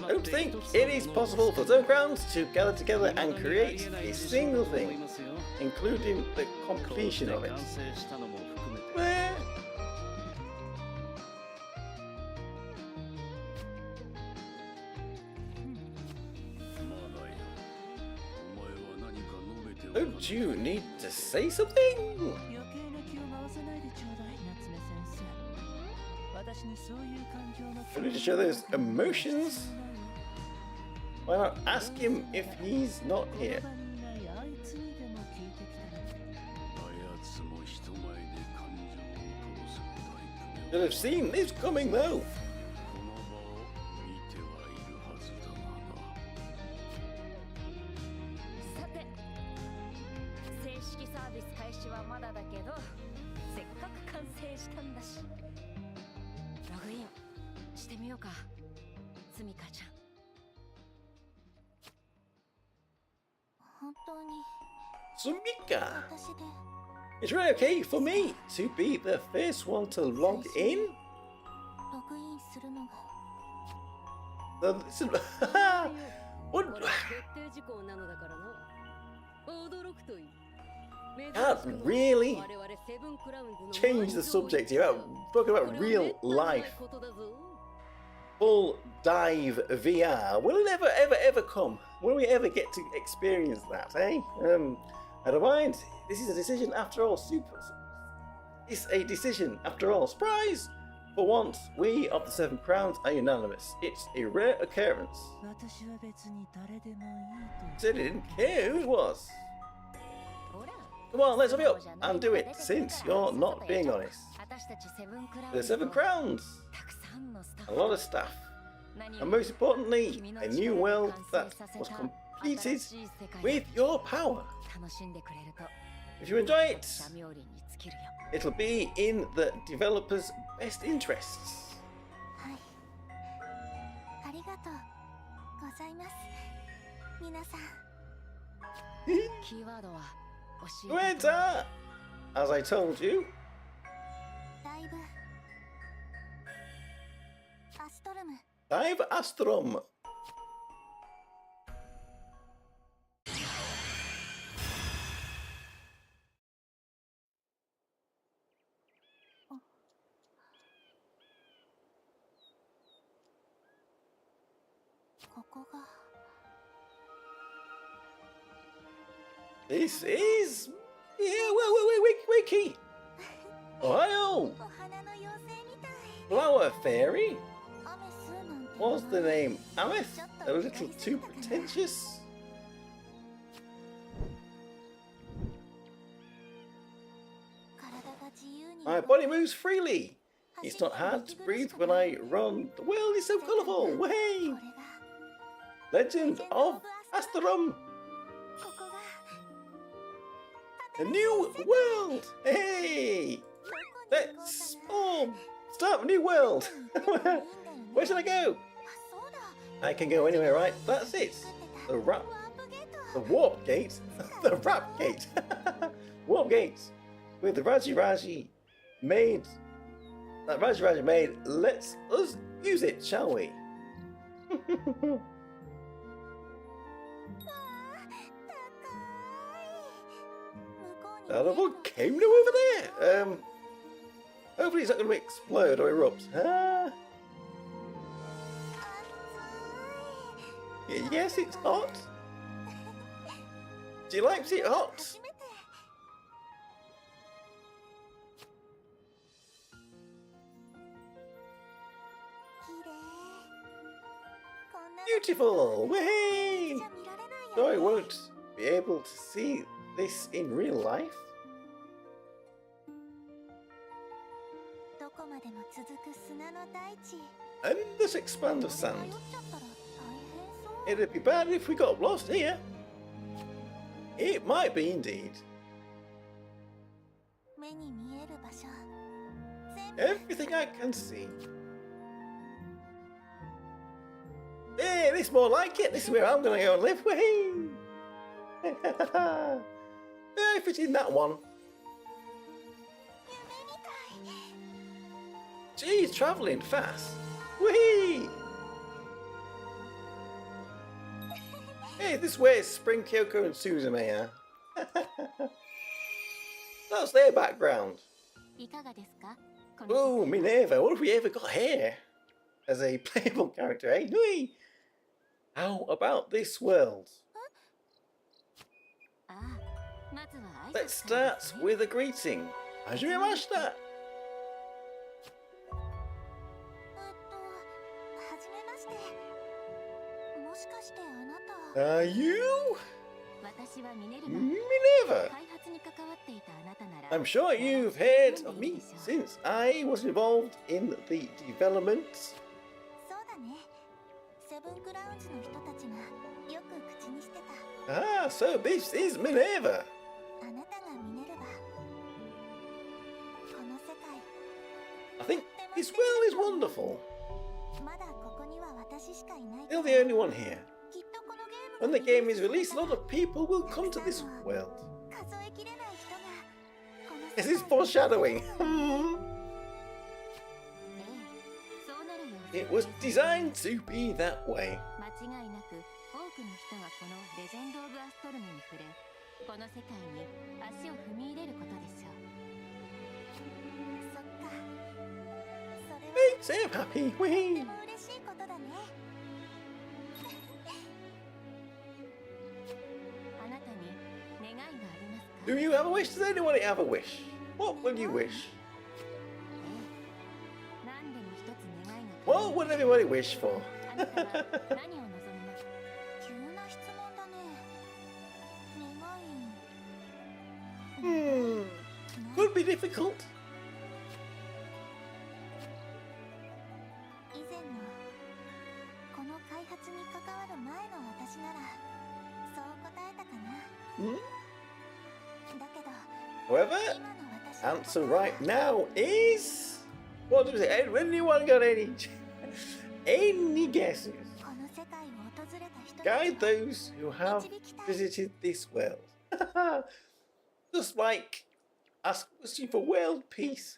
I don't think it is possible for Seven Crowns to gather together and create a single thing, including the completion of it. Where? Don't you need to say something? We need to show those emotions. Why not ask him if he's not here? Should have seen this coming though. Sumika! It's really okay for me to be the first one to log in? Listen, what? Can't really change the subject here. Talking about real life. Full dive VR. Will it ever come? Will we ever get to experience that, eh? I don't mind. This is a decision after all. It's a decision after all. Surprise! For once, we of the Seven Crowns are unanimous. It's a rare occurrence. Said he didn't care who it was. Come on, let's hurry up and do it, since you're not being honest. The Seven Crowns. A lot of staff. And most importantly, a new world that was completed with your power. If you enjoy it, it'll be in the developer's best interests. Ueta! As I told you. Dive Astrum. ここが This is... Yeah, wiki. Ohio! お花の妖精みたい。 Flower Fairy? 雨すうなんて What's the name? Ameth? A little too pretentious? 体が自由に My body moves freely. It's not hard to breathe when I run. The world is so colourful. Way! これが Legend of Asterum. ここが A new world. Hey! どこに行こ Let's うかな all start a new world. どこに行ってもいいんだよね Where should I go? あ、そうだ I can go anywhere, right? That's it. Theワー rap, プゲート the warp gate, the rap gate, warp gate with the Raji made. That Raji made. Let's us use it, shall we? わあ、高い向こうに Out of 見え a るの volcano over there. Hopefully it's not going to explode or erupt. Yes, it's hot. Do you like it hot? 初めて綺麗こんな Beautiful. Way! じゃ見られない So よ I ね won't be able to see this in real life. どこまでも続く砂の大地 Endless expanse of 迷っ sand. ちゃったら大変そう It'd be bad if we got lost here. It might be indeed. 目に見える場所全部 Everything I can see. Hey, this is more like it. This is where I'm going to go and live. Whee! Yeah, if it's in that one. 夢みたい Geez, travelling fast. Whee! Hey, this way is Spring Kyoko and Suzume, huh? That's their background. いかがですかこの Oh, Minerva, what have we ever got here? As a playable character, eh? Nui! How about this world? ああまずは挨拶 Let's からで start すね with a greeting. Hajimemashita! はじめましてもしかしてあなた Are you 私はミネルヴァ Minerva? 開発に関わっていたあなたなら I'm sure you've heard of me since I was involved in the development. そうだねセブンクラウンズの人たちがよく口にしてた Ah, so this is Minerva. あなたがミネルヴァこの世界 I think this world is wonderful. まだここには私しかいない You're the only one here. きっとこのゲーム When the game is released, a lot of people will come to this world. 数えきれない人がこの This 世 is 界 foreshadowing. ええそうなるよ It was designed to be that way. 間違いなく多くの人がこのレジェンド・オブ・アストロムに触れこの世界に足を踏み入れることでしょうそっかそれは Makes him happy. と Whee! ても嬉しいことだねあなたに願いがありますか Do you have a wish? Does anyone have a wish? What will you wish? 何でも一つ願いが What would everybody wish for? あなたは何を望みます急な質問だね願い Could be difficult. 以前のこの開発に関わる前の私ならそう答えたかな Hmm? だけど However, 今の私の answer right now is... What did we say? Anyone got any... any guesses? この世界を訪れた人たち Guide を those who have 導きたい visited this world. Just like asking for world peace.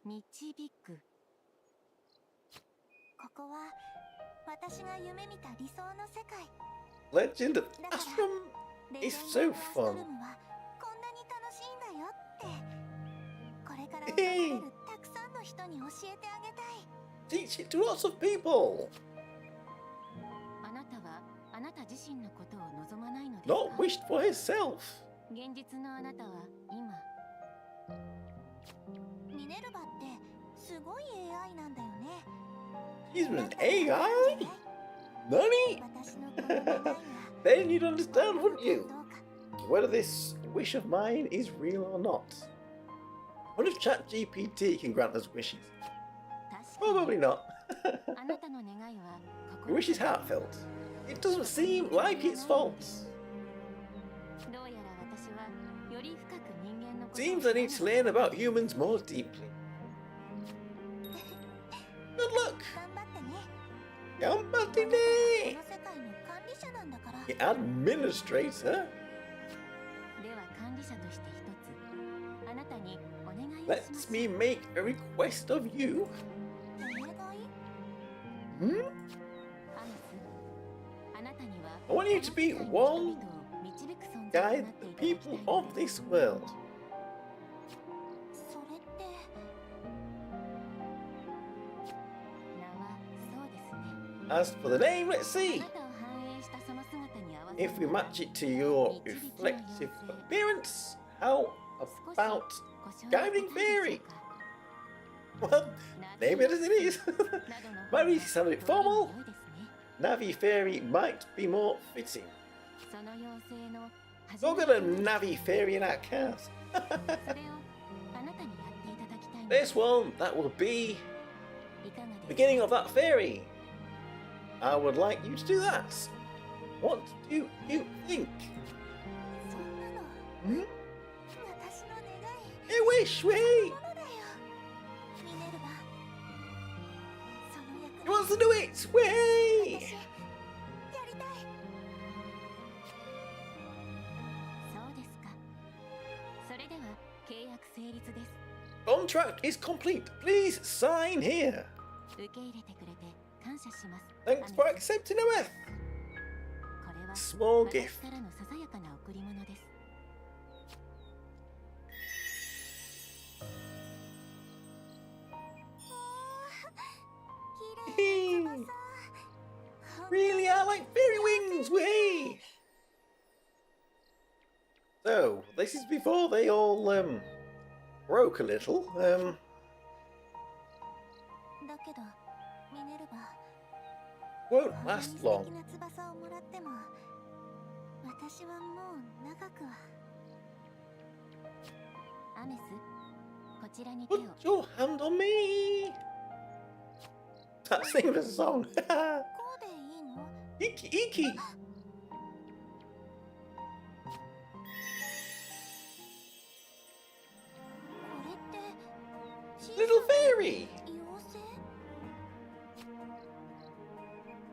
導くここは私が夢見た理想の世界 Legend of だから Astrum レ is ジェン so ド・オブ・アスト fun. ルムはこんなに楽しいんだよってこれから訪れるたくさんの人に教えてあげたい Teach it to lots of people. 自身のことを望まないのですか？ Not wished for herself. 現実のあなたは今ミネルヴァってすごい AI なんだよね。 She's an AI? Nani? 私のこの願いが Then you'd understand, wouldn't you? Whether this wish of mine is real or not. What if ChatGPT can grant us wishes? 確か Probably に not. あなたの願いは Your wish is heartfelt. It doesn't seem like it's false. どうやら私はより深く人間のことを Seems I need to learn about humans more deeply. Good luck. 頑張ってね。 Gambatte この世界の管理者なんだから。 The administrator? では管理者として一つあなたにお願いをしま Let す。 me make a request of you. お願い？ Hmm? アメス、あなたには I want you to be この世界の one 人々を導く存在と guide なって the いただきたい people of this world. それって名はそうですね。 As for the name, let's あ see. なたを反映したその姿に合わせ If we match it to your reflective appearance, how about guiding fairy? Well, name it as it is. Maybe it sounded a bit formal. Navi fairy might be more fitting. その妖精の始 We've ま got り a Navi fairy in our cars. それをあなたにやっていただきたいの This one, that will be いかがですか？ beginning of that fairy. I would like you to do that. What do you think? そんなの Hmm? 私の願い A wish, wait! ものだよ。ミネルヴァ、その He 役 wants to do it! Way! 私やりたい。そうですか。それでは契約成立です。 Contract is complete. Please sign here. 受け入れてくれて感謝します。 Thanks for accepting a myth. これは Small 私 gift. からのささやかな贈り物です。Really, I like fairy wings. Way! So, this is before they all broke a little. だけど、ミネルヴァ、 Won't こんなに last 素 long. 敵な翼をもらっても、私はもう長くは。アメス、こちらに手を。 Put your hand on me. That seems a song. こうでいいの？ Icky, icky. これって小 Little さな fairy. 妖精？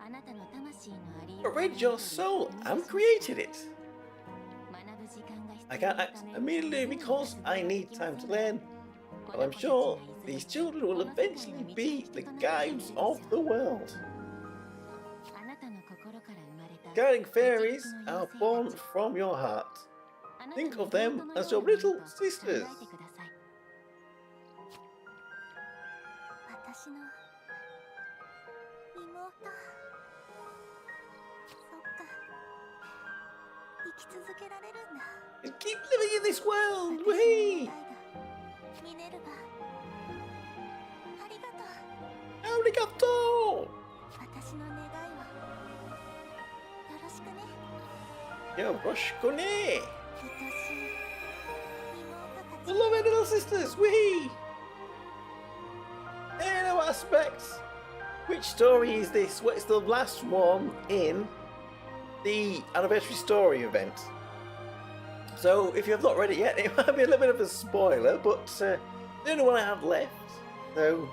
あなたの魂のあり I read your soul and created it. 学ぶ時間が必 I 要 can't な act ため immediately because I need time to learn. But I'm sure these children will eventually be the guides of the world. あなたの心から生まれた Guiding fairies 未知の are 妖精 born たち from your heart. あなた Think の of them 妹の as よ your うな little ものと sisters. 考えてください。私の妹。そっか。生き続けられるんだ。 And keep living in this world. 私の願い Whee! だ。ミネルヴァ。ありがとう。 Arigato! 私の願いはよろしくね。 Yoshikune! 愛しい The 妹たち。 loving little sisters. Whee! In no aspects. Which story is this? What's the last one in the anniversary story event? So, if you have not read it yet, it might be a little bit of a spoiler, but the only one I have left. So,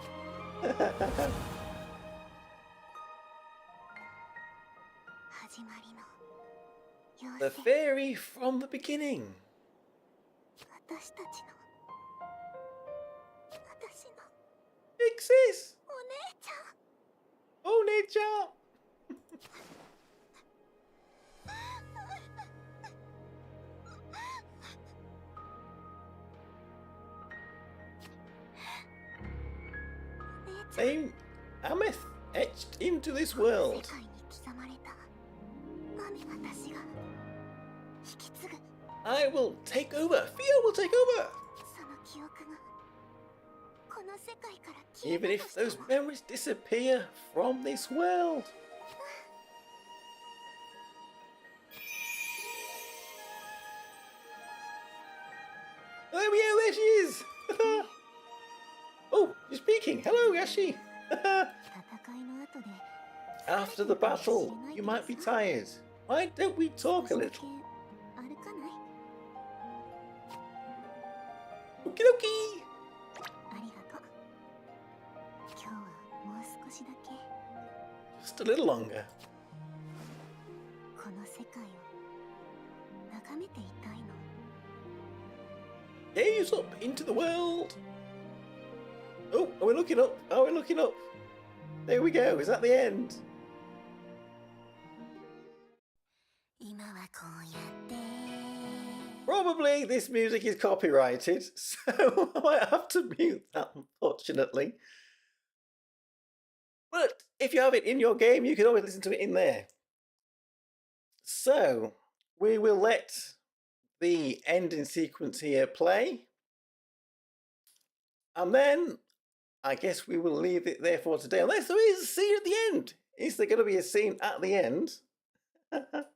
始まりの the 妖精。 fairy from the beginning. 私たちの私の Exists. お姉ちゃん。 Oh, nature. お姉ちゃん。 Name Ameth etched into this world. 世界に刻まれた何か I will take over. Theo will take over. その記憶がこの世界から消え Even た if としても those memories disappear from this world. There we go, there she is. Oh, you're speaking. Hello, Yashi. 戦いの後で After the battle, you might be tired. Why don't we 少 talk し a だ little? け歩かない Okie dokie. ありがとう今日はもう少しだけ Just a little longer. この世界を眺めていたいの Gaze up into the world. Oh, are we looking up? Are we looking up? There we go. Is that the end? 今はこうやって Probably this music is copyrighted, so I might have to mute that, unfortunately. But if you have it in your game, you can always listen to it in there. So, we will let the ending sequence here play. And then, I guess we will leave it there for today. Unless there is a scene at the end. Is there going to be a scene at the end? But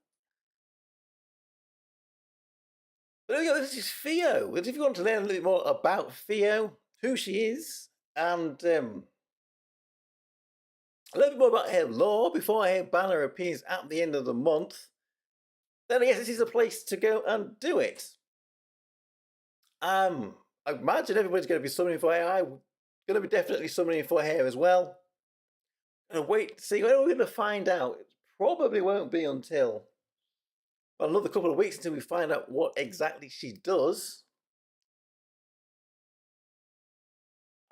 there we go, this is Theo. If you want to learn a little bit more about Theo, who she is, and a little bit more about her lore before her banner appears at the end of the month, then I guess this is a place to go and do it. I imagine everybody's going to be summoning for her. I'm going to be definitely summoning for her as well. I'm going to wait to see when we're going to find out. It probably won't be until another couple of weeks until we find out what exactly she does.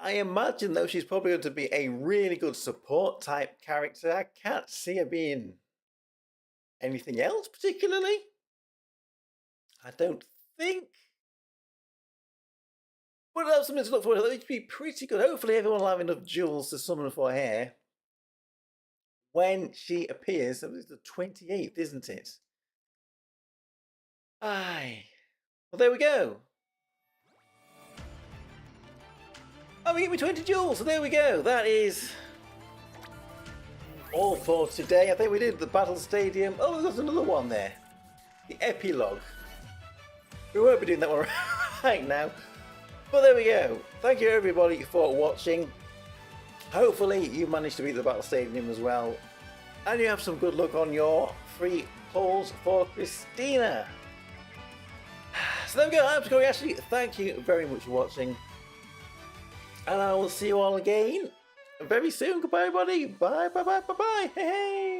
I imagine, though, she's probably going to be a really good support type character. I can't see her being anything else particularly. I don't think. But that's something to look forward to. That would be pretty good. Hopefully everyone will have enough jewels to summon for her when she appears. It's the 28th, isn't it? Aye. Well, there we go. Oh, we get me 20 jewels, so there we go. That is all for today. I think we did the Battle Stadium. Oh, there's another one there. The Epilogue. We won't be doing that one right now. But there we go. Thank you everybody for watching. Hopefully you managed to beat the Battle Stadium as well. And you have some good luck on your free pulls for Christina. So there we go, I'm Tokkuri Yashi. Thank you very much for watching. And I will see you all again very soon. Goodbye, everybody. Bye, bye, bye, bye, bye. Hey, hey.